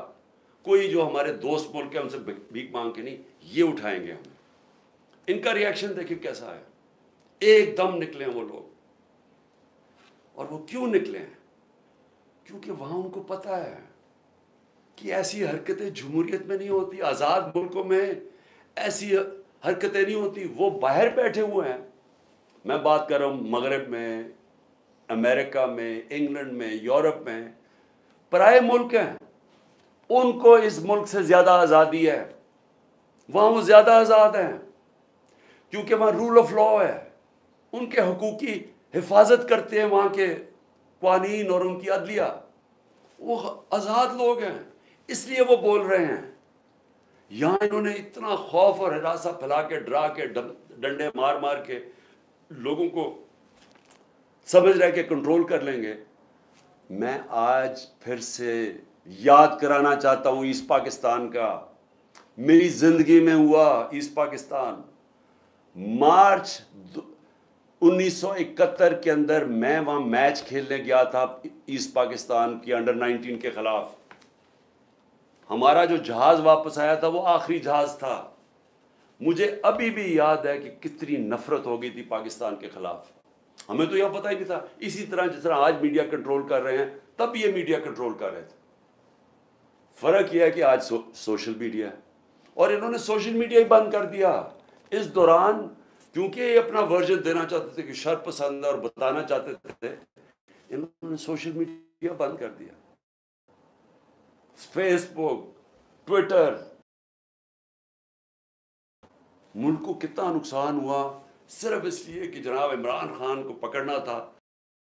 कोई जो हमारे दोस्त मुल्क है उनसे भीख मांग के नहीं, ये उठाएंगे हमें। इनका रिएक्शन देखिए कैसा है, एकदम निकले वो लोग। और वो क्यों निकले हैं? क्योंकि वहां उनको पता है कि ऐसी हरकतें जमहूरियत में नहीं होती, आज़ाद मुल्कों में ऐसी हरकतें नहीं होती। वो बाहर बैठे हुए हैं, मैं बात कर रहा हूँ मगरब में, अमेरिका में, इंग्लैंड में, यूरोप में, पराए मुल्क हैं, उनको इस मुल्क से ज़्यादा आज़ादी है। वहाँ वो ज़्यादा आज़ाद हैं क्योंकि वहाँ रूल ऑफ लॉ है, उनके हकूक़ की हिफाजत करते हैं वहाँ के कानून और उनकी अदलिया। वो आज़ाद लोग हैं, इसलिए वो बोल रहे हैं। यहाँ इन्होंने इतना खौफ और हिरासा फैला के, डरा के, डंडे मार मार के लोगों को समझ रहे कि कंट्रोल कर लेंगे। मैं आज फिर से याद कराना चाहता हूँ ईस्ट पाकिस्तान का। मेरी ज़िंदगी में हुआ ईस्ट पाकिस्तान। मार्च 1971 के अंदर मैं वहाँ मैच खेलने गया था ईस्ट पाकिस्तान की अंडर 19 के ख़िलाफ़। हमारा जो जहाज़ वापस आया था वो आखिरी जहाज़ था। मुझे अभी भी याद है कि कितनी नफरत हो गई थी पाकिस्तान के ख़िलाफ़। हमें तो यह पता ही नहीं था। इसी तरह जिस तरह आज मीडिया कंट्रोल कर रहे हैं, तब ये मीडिया कंट्रोल कर रहे थे। फ़र्क यह है कि आज सोशल मीडिया है और इन्होंने सोशल मीडिया ही बंद कर दिया इस दौरान, क्योंकि ये अपना वर्जन देना चाहते थे कि शर पसंद और बताना चाहते थे। इन्होंने सोशल मीडिया बंद कर दिया, फेसबुक, ट्विटर। मुल्क को कितना नुकसान हुआ सिर्फ इसलिए कि जनाब इमरान खान को पकड़ना था,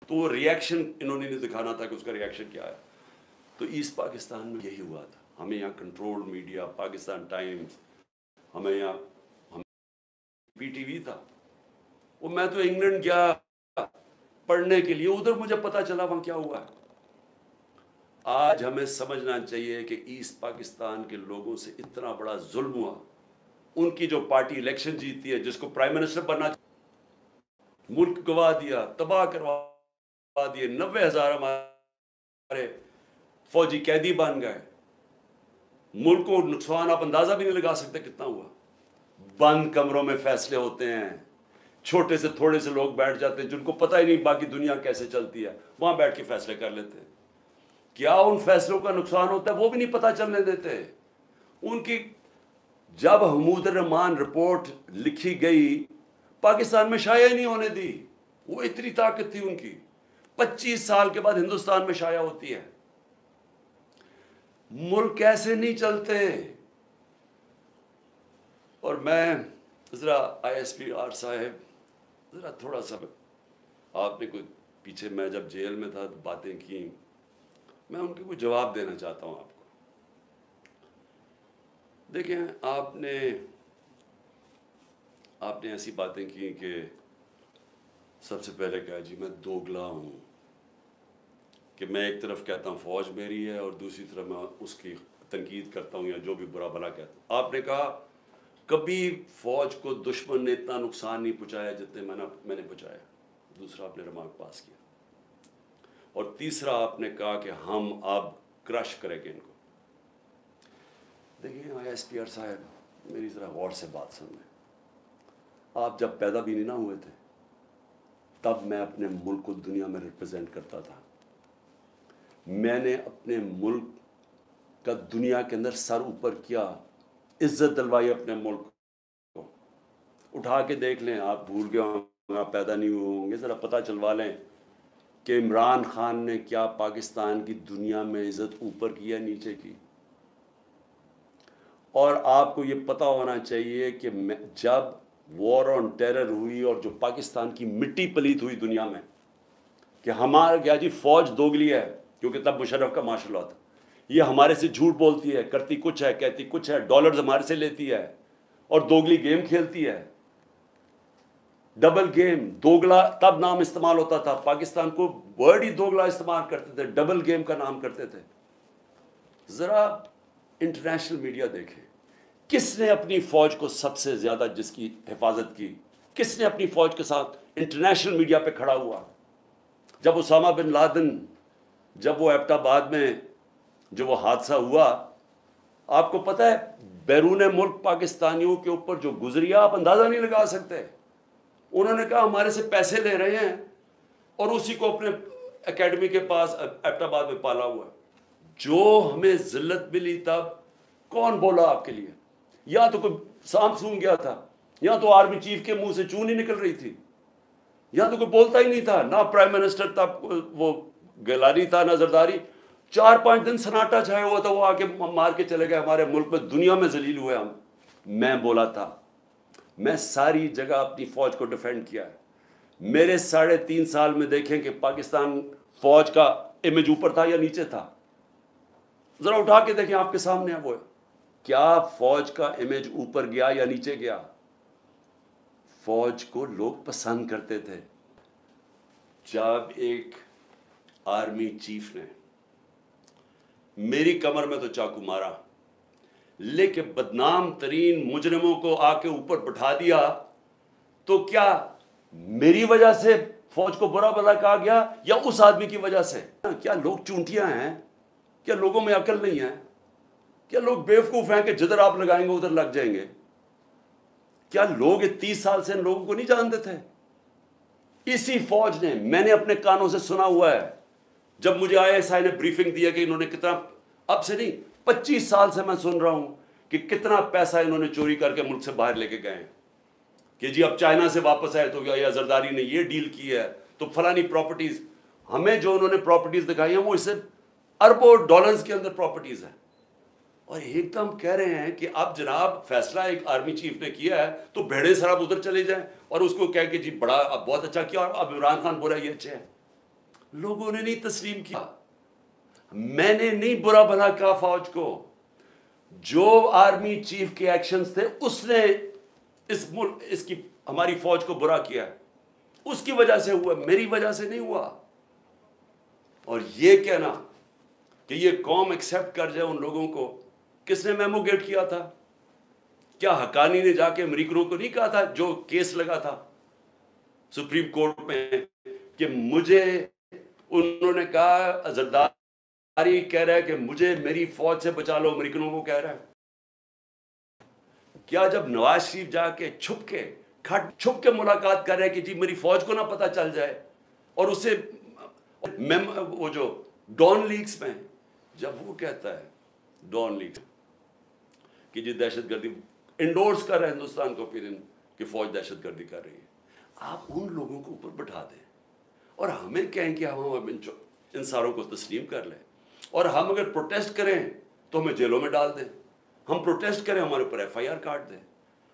तो वो रिएक्शन इन्होंने नहीं दिखाना था कि उसका रिएक्शन क्या है। तो ईस्ट पाकिस्तान में यही हुआ था। हमें यहाँ कंट्रोल मीडिया, पाकिस्तान टाइम्स, हमें यहाँ PTV था। वो मैं तो इंग्लैंड गया पढ़ने के लिए, उधर मुझे पता चला वहाँ क्या हुआ है। आज हमें समझना चाहिए कि ईस्ट पाकिस्तान के लोगों से इतना बड़ा जुल्म हुआ। उनकी जो पार्टी इलेक्शन जीतती है, जिसको प्राइम मिनिस्टर बनना, मुल्क गवा दिया, तबाह करवा दिए। 90,000 हमारे फौजी कैदी बन गए। मुल्क को नुकसान आप अंदाजा भी नहीं लगा सकते कितना हुआ। बंद कमरों में फैसले होते हैं, छोटे से थोड़े से लोग बैठ जाते हैं जिनको पता ही नहीं बाकी दुनिया कैसे चलती है, वहां बैठ के फैसले कर लेते हैं। क्या उन फैसलों का नुकसान होता है वो भी नहीं पता चलने देते। उनकी जब हमूद रहमान रिपोर्ट लिखी गई, पाकिस्तान में शाया ही नहीं होने दी। वो इतनी ताकत थी उनकी। 25 साल के बाद हिंदुस्तान में शाया होती है। मुल्क कैसे नहीं चलते। और मैं ज़रा ISPR साहब, ज़रा थोड़ा सा आपने कोई पीछे, मैं जब जेल में था तो बातें की, मैं उनके को जवाब देना चाहता हूँ आपको। देखें, आपने ऐसी बातें की कि सबसे पहले कहा जी मैं दोगला हूँ, कि मैं एक तरफ कहता हूँ फ़ौज मेरी है और दूसरी तरफ मैं उसकी तनकीद करता हूँ या जो भी बुरा भला कहता हूँ। आपने कहा कभी फ़ौज को दुश्मन ने इतना नुकसान नहीं पहुँचाया जितने मैंने पहुँचाया। दूसरा आपने रिमार्क पास किया। और तीसरा आपने कहा कि हम अब क्रश करेंगे इनको। देखिए ISPR साहब, मेरी ज़रा गौर से बात सुनें। आप जब पैदा भी नहीं ना हुए थे, तब मैं अपने मुल्क को दुनिया में रिप्रेजेंट करता था। मैंने अपने मुल्क का दुनिया के अंदर सर ऊपर किया, इज्जत दिलवाई अपने मुल्क को। उठा के देख लें, आप भूल गए होंगे, आप पैदा नहीं हुए होंगे, ज़रा पता चलवा लें कि इमरान खान ने क्या पाकिस्तान की दुनिया में इज्जत ऊपर की या नीचे की। और आपको ये पता होना चाहिए कि जब वॉर ऑन टेरर हुई और जो पाकिस्तान की मिट्टी पलीत हुई दुनिया में कि हमारा क्या जी फ़ौज दोगली है, क्योंकि तब मुशर्रफ का मार्शल लॉ था, ये हमारे से झूठ बोलती है, करती कुछ है, कहती कुछ है, डॉलर्स हमारे से लेती है और दोगली गेम खेलती है। डबल गेम, दोगला तब नाम इस्तेमाल होता था। पाकिस्तान को वर्ड ही दोगला इस्तेमाल करते थे, डबल गेम का नाम करते थे। ज़रा इंटरनेशनल मीडिया देखें, किसने अपनी फ़ौज को सबसे ज़्यादा जिसकी हिफाजत की, किसने अपनी फौज के साथ इंटरनेशनल मीडिया पे खड़ा हुआ? जब उसामा बिन लादेन, जब वो एबटाबाद में जो वो हादसा हुआ, आपको पता है बैरून मुल्क पाकिस्तानियों के ऊपर जो गुजरी, आप अंदाजा नहीं लगा सकते। उन्होंने कहा हमारे से पैसे ले रहे हैं और उसी को अपने एकेडमी के पास एबटाबाद में पाला हुआ है। जो हमें जिल्लत मिली तब कौन बोला आपके लिए? या तो कोई सांप सूंघ गया था, या तो आर्मी चीफ के मुंह से चून ही निकल रही थी, या तो कोई बोलता ही नहीं था। ना प्राइम मिनिस्टर था, वो गिलानी था, ना जरदारी। 4-5 दिन सन्नाटा छाया हुआ था। वो आके मार के चले गए। हमारे मुल्क में, दुनिया में जलील हुए हम। मैं बोला था, मैं सारी जगह अपनी फौज को डिफेंड किया है। मेरे 3.5 साल में देखें कि पाकिस्तान फौज का इमेज ऊपर था या नीचे था। जरा उठा के देखें, आपके सामने है वो। क्या फौज का इमेज ऊपर गया या नीचे गया? फौज को लोग पसंद करते थे। जब एक आर्मी चीफ ने मेरी कमर में तो चाकू मारा, लेकिन बदनाम तरीन मुजरिमों को आके ऊपर बैठा दिया, तो क्या मेरी वजह से फौज को बुरा भला कहा गया या उस आदमी की वजह से? क्या लोग चूंटियां हैं? क्या लोगों में अकल नहीं है? क्या लोग बेवकूफ हैं कि जिधर आप लगाएंगे उधर लग जाएंगे? क्या लोग 30 साल से इन लोगों को नहीं जानते थे? इसी फौज ने, मैंने अपने कानों से सुना हुआ है, जब मुझे ISI ने ब्रीफिंग दिया कि इन्होंने कितना, अब से नहीं 25 साल से मैं सुन रहा हूं कि कितना पैसा इन्होंने चोरी करके मुल्क से बाहर लेके गए हैं। कि जी अब चाइना से वापस आए तो या जरदारी ने ये डील की है तो फलानी प्रॉपर्टीज। हमें जो उन्होंने प्रॉपर्टीज दिखाई हैं वो इससे अरबों डॉलर्स के अंदर प्रॉपर्टीज हैं। और एकदम कह रहे हैं कि अब जनाब फैसला एक आर्मी चीफ ने किया है तो भेड़े सराब उधर चले जाएं और उसको कह के जी बड़ा अब बहुत अच्छा किया और अब इमरान खान बोला ये अच्छा है। लोगों ने नहीं तस्लीम किया। मैंने नहीं बुरा भला कहा फौज को। जो आर्मी चीफ के एक्शंस थे उसने इसकी हमारी फौज को बुरा किया, उसकी वजह से हुआ, मेरी वजह से नहीं हुआ। और ये कहना कि ये कौम एक्सेप्ट कर जाए उन लोगों को, किसने मेमोगेट किया था? क्या हकानी ने जाके अमेरिकनों को नहीं कहा था, जो केस लगा था सुप्रीम कोर्ट में, कि मुझे, उन्होंने कहा जरदारी कह रहा है कि मुझे मेरी फौज से बचा लो, अमेरिकनों को कह रहा है। क्या जब नवाज शरीफ जाके छुप के मुलाकात कर रहे हैं कि जी मेरी फौज को ना पता चल जाए, और उसे वो जो डॉन लीग्स में जब वो कहता है डॉन लीग्स कि जी दहशतगर्दी इंडोर्स कर रहे हैं हिंदुस्तान को, फिर कि फौज दहशतगर्दी कर रही है, आप उन लोगों को ऊपर बैठा दें और हमें कहें कि हम इन सारों को तस्लीम कर लें, और हम अगर प्रोटेस्ट करें तो हमें जेलों में डाल दें, हम प्रोटेस्ट करें हमारे ऊपर FIR काट दें,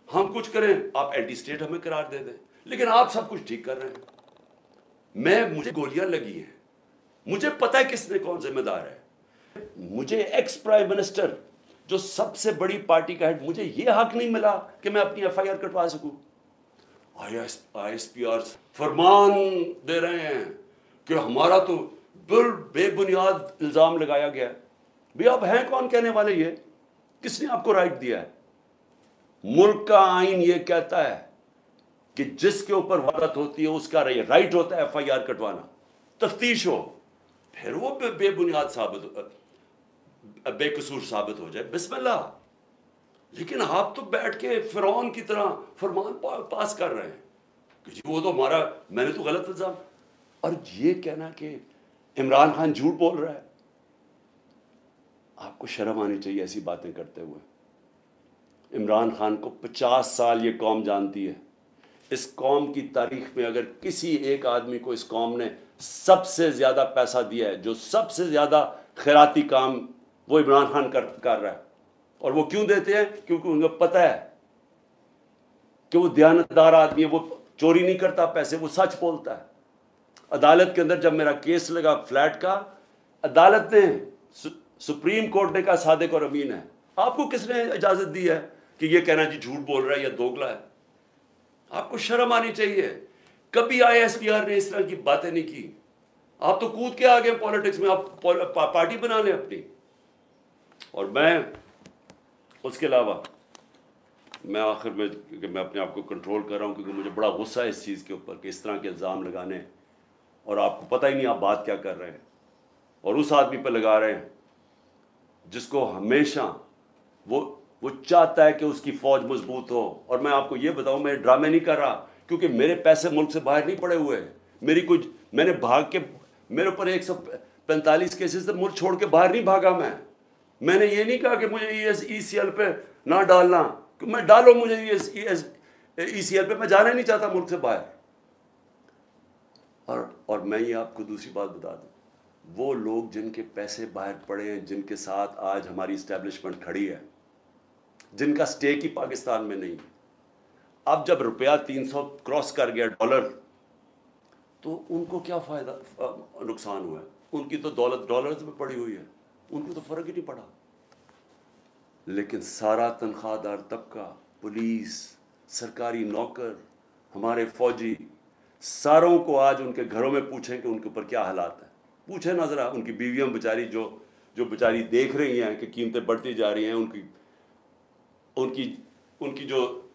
हम कुछ करें आप एंटी स्टेट हमें करार दे दें, लेकिन आप सब कुछ ठीक कर रहे हैं। मुझे गोलियां लगी हैं, मुझे पता है किसने कौन जिम्मेदार है। मुझे एक्स प्राइम मिनिस्टर जो सबसे बड़ी पार्टी का हेड, मुझे यह हक नहीं मिला कि मैं अपनी FIR कटवा सकूं। ISPR फरमान दे रहे हैं कि हमारा तो बेबुनियाद इल्जाम लगाया गया। भैया आप हैं कौन कहने वाले? ये किसने आपको राइट दिया है? मुल्क का आइन ये कहता है कि जिसके ऊपर वारदात होती है उसका राइट होता है FIR कटवाना, तफ्तीश हो, फिर वो बेबुनियाद बेकसूर साबित हो जाए, बिस्मिल्लाह। लेकिन आप तो बैठ के फिरौन की तरह फरमान पास कर रहे हैं कि जी वो तो हमारा, मैंने तो गलत इल्जाम। और ये कहना कि इमरान खान झूठ बोल रहा है, आपको शर्म आनी चाहिए ऐसी बातें करते हुए। इमरान खान को 50 साल ये कौम जानती है। इस कौम की तारीख में अगर किसी एक आदमी को इस कौम ने सबसे ज्यादा पैसा दिया है, जो सबसे ज्यादा खैराती काम, वो इमरान खान कर रहा है। और वो क्यों देते हैं? क्योंकि उनको पता है कि वो दयानतदार आदमी है, वो चोरी नहीं करता पैसे, वो सच बोलता है। अदालत के अंदर जब मेरा केस लगा फ्लैट का, अदालत ने, सुप्रीम कोर्ट ने कहा सादिक और अमीन है। आपको किसने इजाजत दी है कि ये कहना जी झूठ बोल रहा है या दोगला है? आपको शर्म आनी चाहिए। कभी ISPR ने इस तरह की बातें नहीं की। आप तो कूद के आ गए पॉलिटिक्स में, आप पार्टी बना लें अपनी। और मैं उसके अलावा मैं आखिर में कि मैं अपने आप को कंट्रोल कर रहा हूँ, क्योंकि मुझे बड़ा गुस्सा है इस चीज़ के ऊपर कि इस तरह के इल्ज़ाम लगाने और आपको पता ही नहीं आप बात क्या कर रहे हैं, और उस आदमी पर लगा रहे हैं जिसको हमेशा वो चाहता है कि उसकी फ़ौज मजबूत हो। और मैं आपको ये बताऊं, मैं ड्रामे नहीं कर रहा, क्योंकि मेरे पैसे मुल्क से बाहर नहीं पड़े हुए हैं। मेरी कुछ मैंने भाग के, मेरे ऊपर 145 केसेस से मुल्क छोड़ के बाहर नहीं भागा। मैंने ये नहीं कहा कि मुझे ECL पे ना डालना, कि मैं डालो मुझे ECL पे, मैं जाना नहीं चाहता मुल्क से बाहर। और मैं ये आपको दूसरी बात बता दूं, वो लोग जिनके पैसे बाहर पड़े हैं, जिनके साथ आज हमारी इस्टेब्लिशमेंट खड़ी है, जिनका स्टेक ही पाकिस्तान में नहीं, अब जब रुपया 300 क्रॉस कर गया डॉलर, तो उनको क्या फ़ायदा, नुकसान हुआ है? उनकी तो दौलत डॉलर्स में पड़ी हुई है, उनको तो फ़र्क ही नहीं पड़ा। लेकिन सारा तनख्वाहदार तबका, पुलिस, सरकारी नौकर, हमारे फौजी, सारों को आज उनके घरों में पूछें कि उनके ऊपर क्या हालात है। पूछे ना ज़रा, उनकी बीवियाँ बेचारी जो बेचारी देख रही हैं कि कीमतें बढ़ती जा रही हैं, उनकी जो,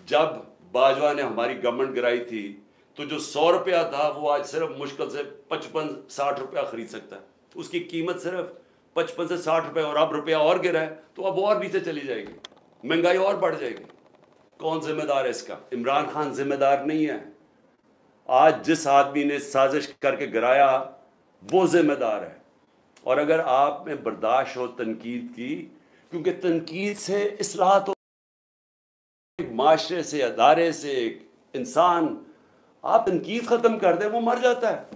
जब बाजवा ने हमारी गवर्नमेंट गिराई थी तो जो 100 रुपया था वो आज सिर्फ मुश्किल से 55-60 रुपया खरीद सकता है। उसकी कीमत सिर्फ 55 से 60 रुपये, और अब रुपया और गिरा है तो अब और नीचे चली जाएगी, महंगाई और बढ़ जाएगी। कौन जिम्मेदार है इसका? इमरान खान जिम्मेदार नहीं है। आज जिस आदमी ने साजिश करके गिराया वो जिम्मेदार है। और अगर आप में बर्दाश्त हो तनकीद की, क्योंकि तनकीद से इस्लाहत हो, माशरे से, अदारे से, इंसान, आप तनकीद ख़त्म कर दें वो मर जाता है।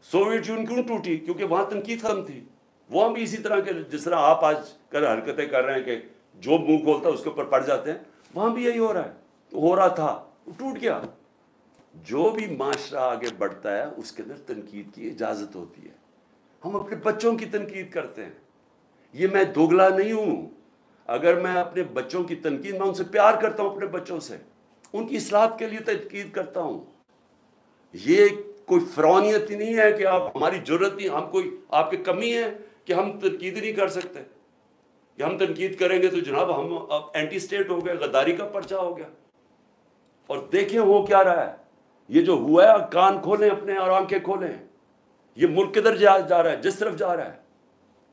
सोवियत यूनियन क्यों टूटी? क्योंकि वहाँ तनकीद ख़त्म थी। वो हम भी इसी तरह के, जिस तरह आप आज कर हरकतें कर रहे हैं कि जो मुंह खोलता है उसके ऊपर पड़ जाते हैं, वहाँ भी यही हो रहा है, हो रहा था, वो टूट गया। जो भी माशरा आगे बढ़ता है उसके अंदर तनकीद की इजाज़त होती है। हम अपने बच्चों की तनकीद करते हैं। ये मैं दोगला नहीं हूँ। अगर मैं अपने बच्चों की तनकीद, मैं उनसे प्यार करता हूँ, अपने बच्चों से उनकी इस्लाहत के लिए तनकीद करता हूँ। ये कोई फ़िरौनियत ही नहीं है कि आप, हमारी ज़रूरत नहीं, हम कोई आपकी कमी है कि हम तनकीद नहीं कर सकते, कि हम तनकीद करेंगे तो जनाब हम अब एंटी स्टेट हो गए, गद्दारी का पर्चा हो गया। और देखें हो क्या रहा है, ये जो हुआ है, कान खोलें अपने और आंखें खोलें, ये मुल्क किधर जा रहा है, जिस तरफ जा रहा है।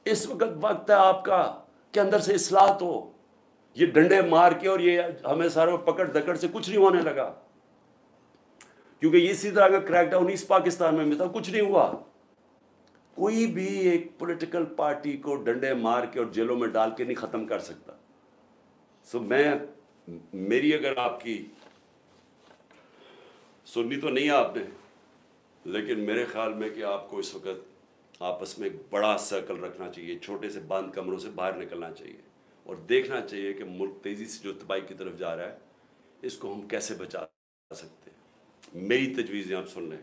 इस वक्त है आपका के अंदर से इस्लाहत हो। ये डंडे मार के और ये हमें सारे पकड़ दकड़ से कुछ नहीं होने लगा, क्योंकि इसी तरह का क्रैकडाउन इस पाकिस्तान में था, कुछ नहीं हुआ। कोई भी एक पॉलिटिकल पार्टी को डंडे मार के और जेलों में डाल के नहीं ख़त्म कर सकता। सो मेरी अगर आपकी सुननी तो नहीं आपने, लेकिन मेरे ख्याल में कि आपको इस वक्त आपस में एक बड़ा सर्कल रखना चाहिए, छोटे से बंद कमरों से बाहर निकलना चाहिए और देखना चाहिए कि मुल्क तेज़ी से जो तबाही की तरफ जा रहा है, इसको हम कैसे बचा सकते हैं। मेरी तजवीज़ें आप सुन लें,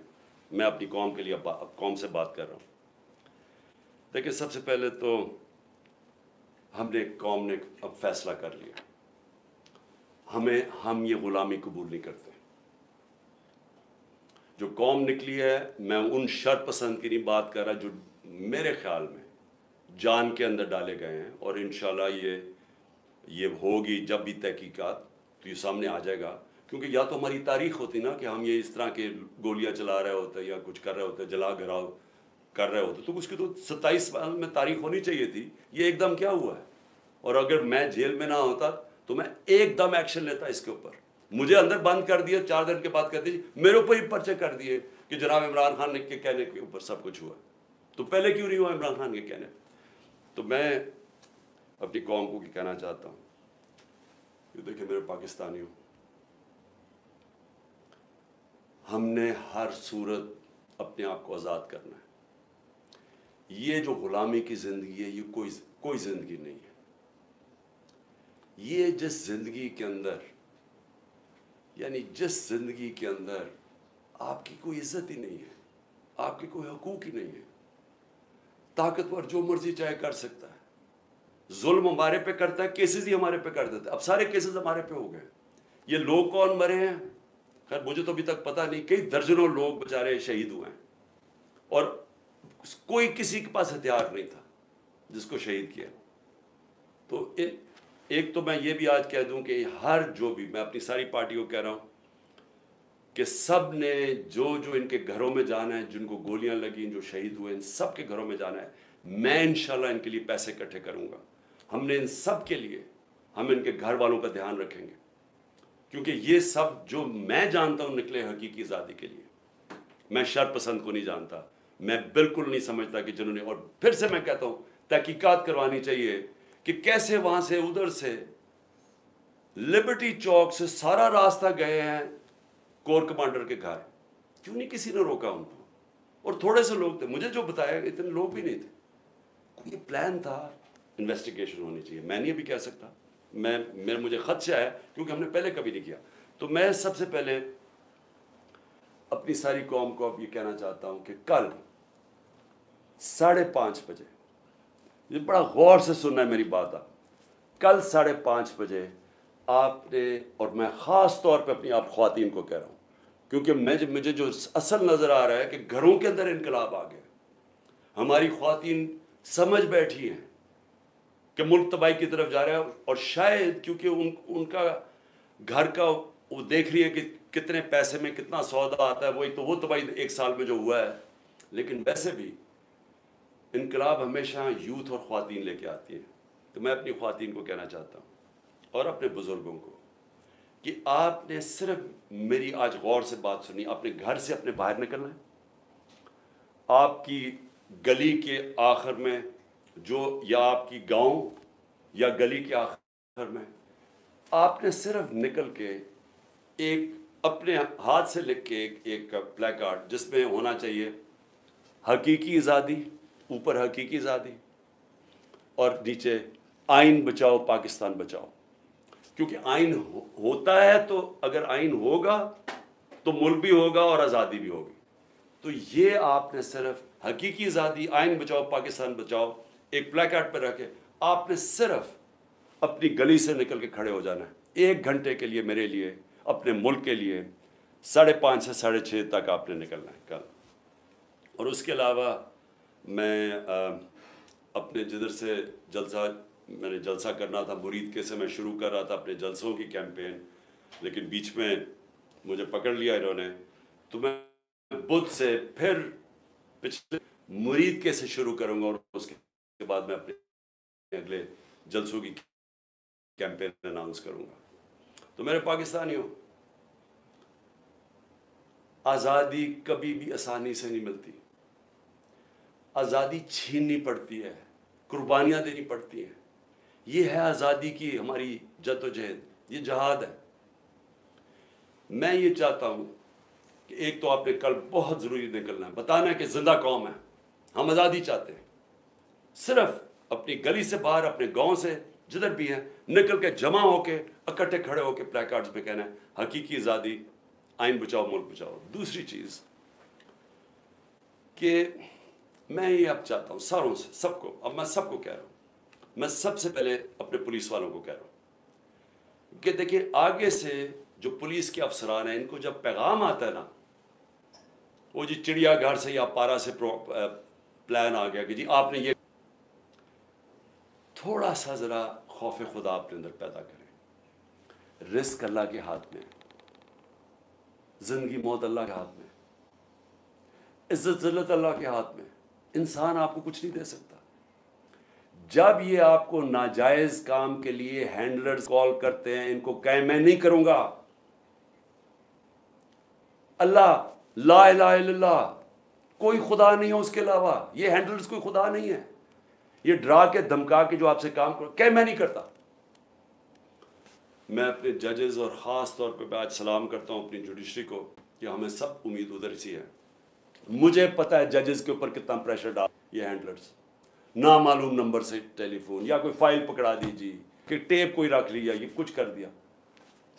मैं अपनी कौम के लिए कौम से बात कर रहा हूँ। देखिए, सबसे पहले तो कौम ने अब फैसला कर लिया, हम ये ग़ुलामी कबूल नहीं करते। जो कौम निकली है, मैं उन शर पसंद की नहीं बात कर रहा जो मेरे ख्याल में जान के अंदर डाले गए हैं, और इंशाल्लाह ये होगी जब भी तहकीकात, तो ये सामने आ जाएगा। क्योंकि या तो हमारी तारीख होती ना कि हम ये इस तरह के गोलियां चला रहे होते या कुछ कर रहे होते, जला घराव कर रहे होते, तो उसकी तो 27 साल में तारीख होनी चाहिए थी। ये एकदम क्या हुआ है? और अगर मैं जेल में ना होता तो मैं एकदम एक्शन लेता इसके ऊपर। मुझे अंदर बंद कर दिया, 4 दिन के बाद कर दीजिए, मेरे ऊपर ही पर्चे कर दिए कि जनाब इमरान खान के कहने के ऊपर सब कुछ हुआ। तो पहले क्यों नहीं हुआ इमरान खान के कहने? तो मैं अपनी कौम को कहना चाहता हूँ कि देखिए मेरे पाकिस्तानियों, हमने हर सूरत अपने आप को आज़ाद करना है। ये जो ग़ुलामी की ज़िंदगी है, ये कोई ज़िंदगी नहीं है। ये जिस ज़िंदगी के अंदर, यानी जिस ज़िंदगी के अंदर आपकी कोई इज़्ज़त ही नहीं है, आपके कोई हकूक़ ही नहीं है, ताकतवर जो मर्जी चाहे कर सकता है, जुल्म हमारे पे करता है, केसेस ही हमारे पे कर देता है। अब सारे केसेस हमारे पे हो गए। ये लोग कौन मरे हैं, खैर मुझे तो अभी तक पता नहीं, कई दर्जनों लोग बेचारे शहीद हुए हैं, और कोई किसी के पास हथियार नहीं था जिसको शहीद किया। तो एक तो मैं ये भी आज कह दूं कि हर जो भी, मैं अपनी सारी पार्टी को कह रहा हूं कि सब ने जो जो इनके घरों में जाना है, जिनको गोलियां लगी, जो शहीद हुए, इन सब के घरों में जाना है। मैं इंशाल्लाह इनके लिए पैसे इकट्ठे करूंगा। हमने इन सब के लिए, हम इनके घर वालों का ध्यान रखेंगे, क्योंकि ये सब जो मैं जानता हूं निकले हकीकी आज़ादी के लिए। मैं शर पसंद को नहीं जानता, मैं बिल्कुल नहीं समझता कि जिन्होंने, और फिर से मैं कहता हूं तहकीकात करवानी चाहिए कि कैसे वहां से, उधर से लिबर्टी चौक से सारा रास्ता गए हैं कोर कमांडर के घर, क्यों नहीं किसी ने रोका उनको? और थोड़े से लोग थे, मुझे जो बताया इतने लोग भी नहीं थे। कोई प्लान था, इन्वेस्टिगेशन होनी चाहिए। मैं नहीं अभी कह सकता, मुझे खदशा है क्योंकि हमने पहले कभी नहीं किया। तो मैं सबसे पहले अपनी सारी कौम को अब ये कहना चाहता हूं कि कल 5:30 बजे, ये बड़ा गौर से सुनना है मेरी बात, आप कल 5:30 बजे आपने, और मैं ख़ास तौर पे अपनी आप ख़वातीन को कह रहा हूँ, क्योंकि मुझे जो असल नज़र आ रहा है कि घरों के अंदर इनकलाब आ गया। हमारी ख़वातीन समझ बैठी हैं कि मुल्क तबाही की तरफ जा रहा है, और शायद क्योंकि उनका घर का वो देख रही है कि कितने पैसे में कितना सौदा आता है, वही तो वो तबाही 1 साल में जो हुआ है। लेकिन वैसे भी इनकलाब हमेशा यूथ और ख़वातीन लेके आती है। तो मैं अपनी ख़वातीन को कहना चाहता हूँ और अपने बुज़ुर्गों को कि आपने सिर्फ मेरी आज गौर से बात सुनी, अपने घर से अपने बाहर निकलना है। आपकी गली के आखिर में जो, या आपकी गांव या गली के आखिर में, आपने सिर्फ निकल के एक अपने हाथ से लिख के एक प्लेकार्ड जिसमें होना चाहिए हकीकी आज़ादी, ऊपर हकीकी आज़ादी और नीचे आइन बचाओ पाकिस्तान बचाओ। क्योंकि आइन होता है, तो अगर आइन होगा तो मुल्क भी होगा और आज़ादी भी होगी। तो ये आपने सिर्फ हकीकी आज़ादी, आइन बचाओ पाकिस्तान बचाओ एक प्लेकार्ड पर रखे, आपने सिर्फ अपनी गली से निकल के खड़े हो जाना है 1 घंटे के लिए, मेरे लिए, अपने मुल्क के लिए। 5:30 से 6:30 तक आपने निकलना है कल। और उसके अलावा मैं अपने जिधर से मैंने जलसा करना था, मुरीद के से मैं शुरू कर रहा था अपने जलसों की कैंपेन, लेकिन बीच में मुझे पकड़ लिया इन्होंने। तो मैं बुध से फिर पिछले मुरीद के से शुरू करूंगा और उसके बाद मैं अपने अगले जलसों की कैंपेन अनाउंस करूंगा। तो मेरे पाकिस्तानियों, आज़ादी कभी भी आसानी से नहीं मिलती। आज़ादी छीननी पड़ती है, कुर्बानियाँ देनी पड़ती हैं। ये है आज़ादी की हमारी जद्दोजहद, ये जहाद है। मैं ये चाहता हूँ कि एक तो आपने कल बहुत ज़रूरी निकलना है, बताना है कि जिंदा कौम है, हम आज़ादी चाहते हैं। सिर्फ अपनी गली से बाहर, अपने गांव से, जिधर भी हैं, निकल के जमा होके इकट्ठे खड़े होके प्लेकार्ड्स पे कहना है हकीकी आज़ादी, आइन बचाओ मुल्क बचाओ। दूसरी चीज़ कि मैं ये अब चाहता हूँ सारों से, सबको, अब मैं सबको कह रहा हूँ, मैं सबसे पहले अपने पुलिस वालों को कह रहा हूँ कि देखिए, आगे से जो पुलिस के अफसरान हैं, इनको जब पैगाम आता है ना, वो जी चिड़ियाघर से या पारा से प्लान आ गया कि जी आपने ये, थोड़ा सा ज़रा खौफ खुदा अपने अंदर पैदा करें। रिस्क अल्लाह के हाथ में, जिंदगी मौत अल्लाह के हाथ में, इज्जत जिल्लत अल्लाह के हाथ में। इंसान आपको कुछ नहीं दे सकता। जब ये आपको नाजायज काम के लिए हैंडलर्स कॉल करते हैं, इनको कहें मैं नहीं करूंगा, अल्लाह ला इलाहा इल्लल्लाह, कोई खुदा नहीं है उसके अलावा, ये हैंडलर्स कोई खुदा नहीं है, ये डरा के धमका के जो आपसे काम करो, कह मैं नहीं करता। मैं अपने जजेस और ख़ास तौर पे आज सलाम करता हूँ अपनी जुडिशरी को कि हमें सब उम्मीद उधर सी है। मुझे पता है जजेस के ऊपर कितना प्रेशर डाल ये हैंडलर्स, ना मालूम नंबर से टेलीफोन, या कोई फाइल पकड़ा दीजिए, कि टेप कोई रख लिया, ये कुछ कर दिया।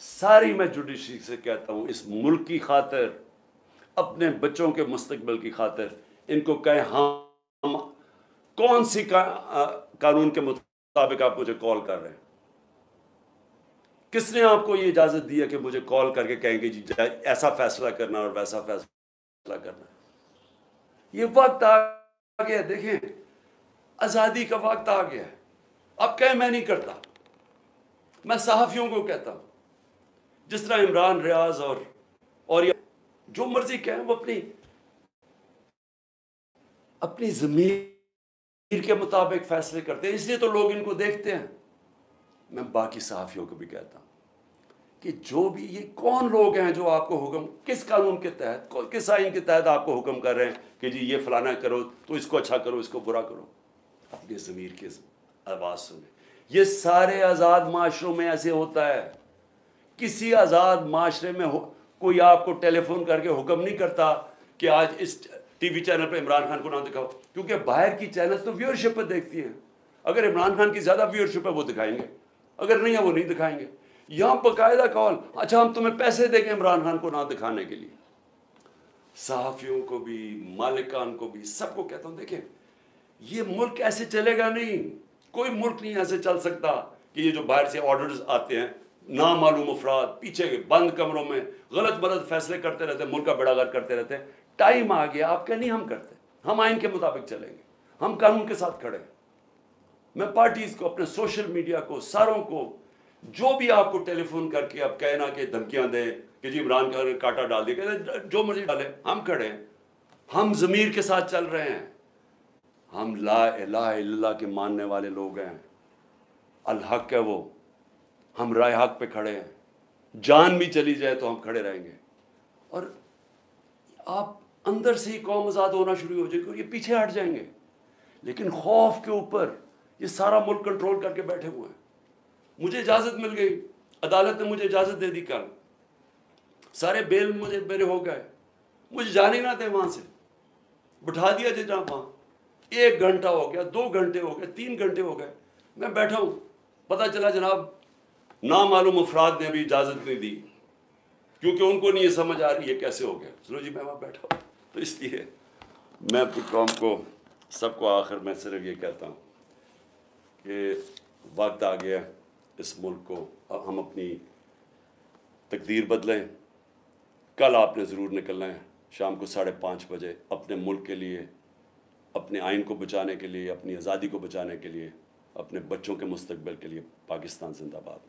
सारी मैं जुडिशरी से कहता हूँ, इस मुल्क की खातिर, अपने बच्चों के मुस्तकबिल की खातिर, इनको कहें हम कौन सी कानून के मुताबिक आप मुझे कॉल कर रहे हैं, किसने आपको ये इजाज़त दी है कि मुझे कॉल करके कहेंगे जी ऐसा फैसला करना और वैसा फैसला करना। ये वक्त आ गया, देखें आज़ादी का वक्त आ गया है। अब कहें मैं नहीं करता, मैं सहाफ़ियों को कहता हूँ, जिस तरह इमरान रियाज और ये जो मर्जी कहें, वो अपनी ज़मीर के मुताबिक फैसले करते हैं, इसलिए तो लोग इनको देखते हैं। मैं बाकी सहाफ़ियों को भी कहता हूँ कि जो भी ये कौन लोग हैं जो आपको हुक्म, किस कानून के तहत, किस आइन के तहत आपको हुक्म कर रहे हैं कि जी ये फलाना करो, तो इसको अच्छा करो, इसको बुरा करो। अपने ज़मीर की आवाज़ सुने। ये सारे आज़ाद माशरों में ऐसे होता है। किसी आज़ाद माशरे में कोई आपको टेलीफोन करके हुक्म नहीं करता कि आज इस टीवी चैनल पे इमरान खान को ना दिखाओ, क्योंकि बाहर की चैनल तो व्यूअरशिप पर देखती हैं। अगर इमरान खान की ज़्यादा व्यूअरशिप है वो दिखाएंगे, अगर नहीं है वो नहीं दिखाएंगे। यहाँ बाकायदा कॉल, अच्छा हम तुम्हें पैसे देंगे इमरान खान को ना दिखाने के लिए। सहाफ़ियों को भी, मालिकान को भी, सबको कहता हूँ, देखें ये मुल्क ऐसे चलेगा नहीं। कोई मुल्क नहीं ऐसे चल सकता कि ये जो बाहर से ऑर्डर्स आते हैं, नामालूम अफराद पीछे बंद कमरों में गलत गलत फैसले करते रहते हैं, मुल्क का बेड़ागर्क करते रहते हैं। टाइम आ गया, आप क्या नहीं हम करते, हम आइन के मुताबिक चलेंगे, हम कानून के साथ खड़े हैं। मैं पार्टीज को, अपने सोशल मीडिया को, सारों को, जो भी आपको टेलीफोन करके आप कहना कि धमकियां दे कि जी इमरान खान ने कांटा डाल दिया, कहते जो मर्जी डाले, हम खड़े हैं, हम ज़मीर के साथ चल रहे हैं। हम ला इलाहा इल्लल्लाह के मानने वाले लोग हैं, अल हक है वो, हम राय हक पे खड़े हैं, जान भी चली जाए तो हम खड़े रहेंगे। और आप अंदर से ही कौम आज़ाद होना शुरू हो जाएगी और ये पीछे हट जाएंगे। लेकिन खौफ के ऊपर ये सारा मुल्क कंट्रोल करके बैठे हुए हैं। मुझे इजाज़त मिल गई, अदालत ने मुझे इजाज़त दे दी, कल सारे बेल मेरे हो गए, मुझे जाने ना थे, वहाँ से बिठा दिया जनाब वहाँ। 1 घंटा हो गया, 2 घंटे हो गए, 3 घंटे हो गए, मैं बैठा हूँ। पता चला जनाब नामालूम अफराद ने भी इजाज़त नहीं दी, क्योंकि उनको नहीं ये समझ आ रही है कैसे हो गया। चलो जी, मैं वहाँ बैठा हूँ। तो इसलिए मैं अपनी कौम को, सबको आखिर में सिर्फ ये कहता हूँ कि वक्त आ गया इस मुल्क को, अब हम अपनी तकदीर बदलें। कल आपने ज़रूर निकलना है शाम को 5:30 बजे अपने मुल्क के लिए, अपने आइन को बचाने के लिए, अपनी आज़ादी को बचाने के लिए, अपने बच्चों के मुस्तकबिल के लिए। पाकिस्तान जिंदाबाद।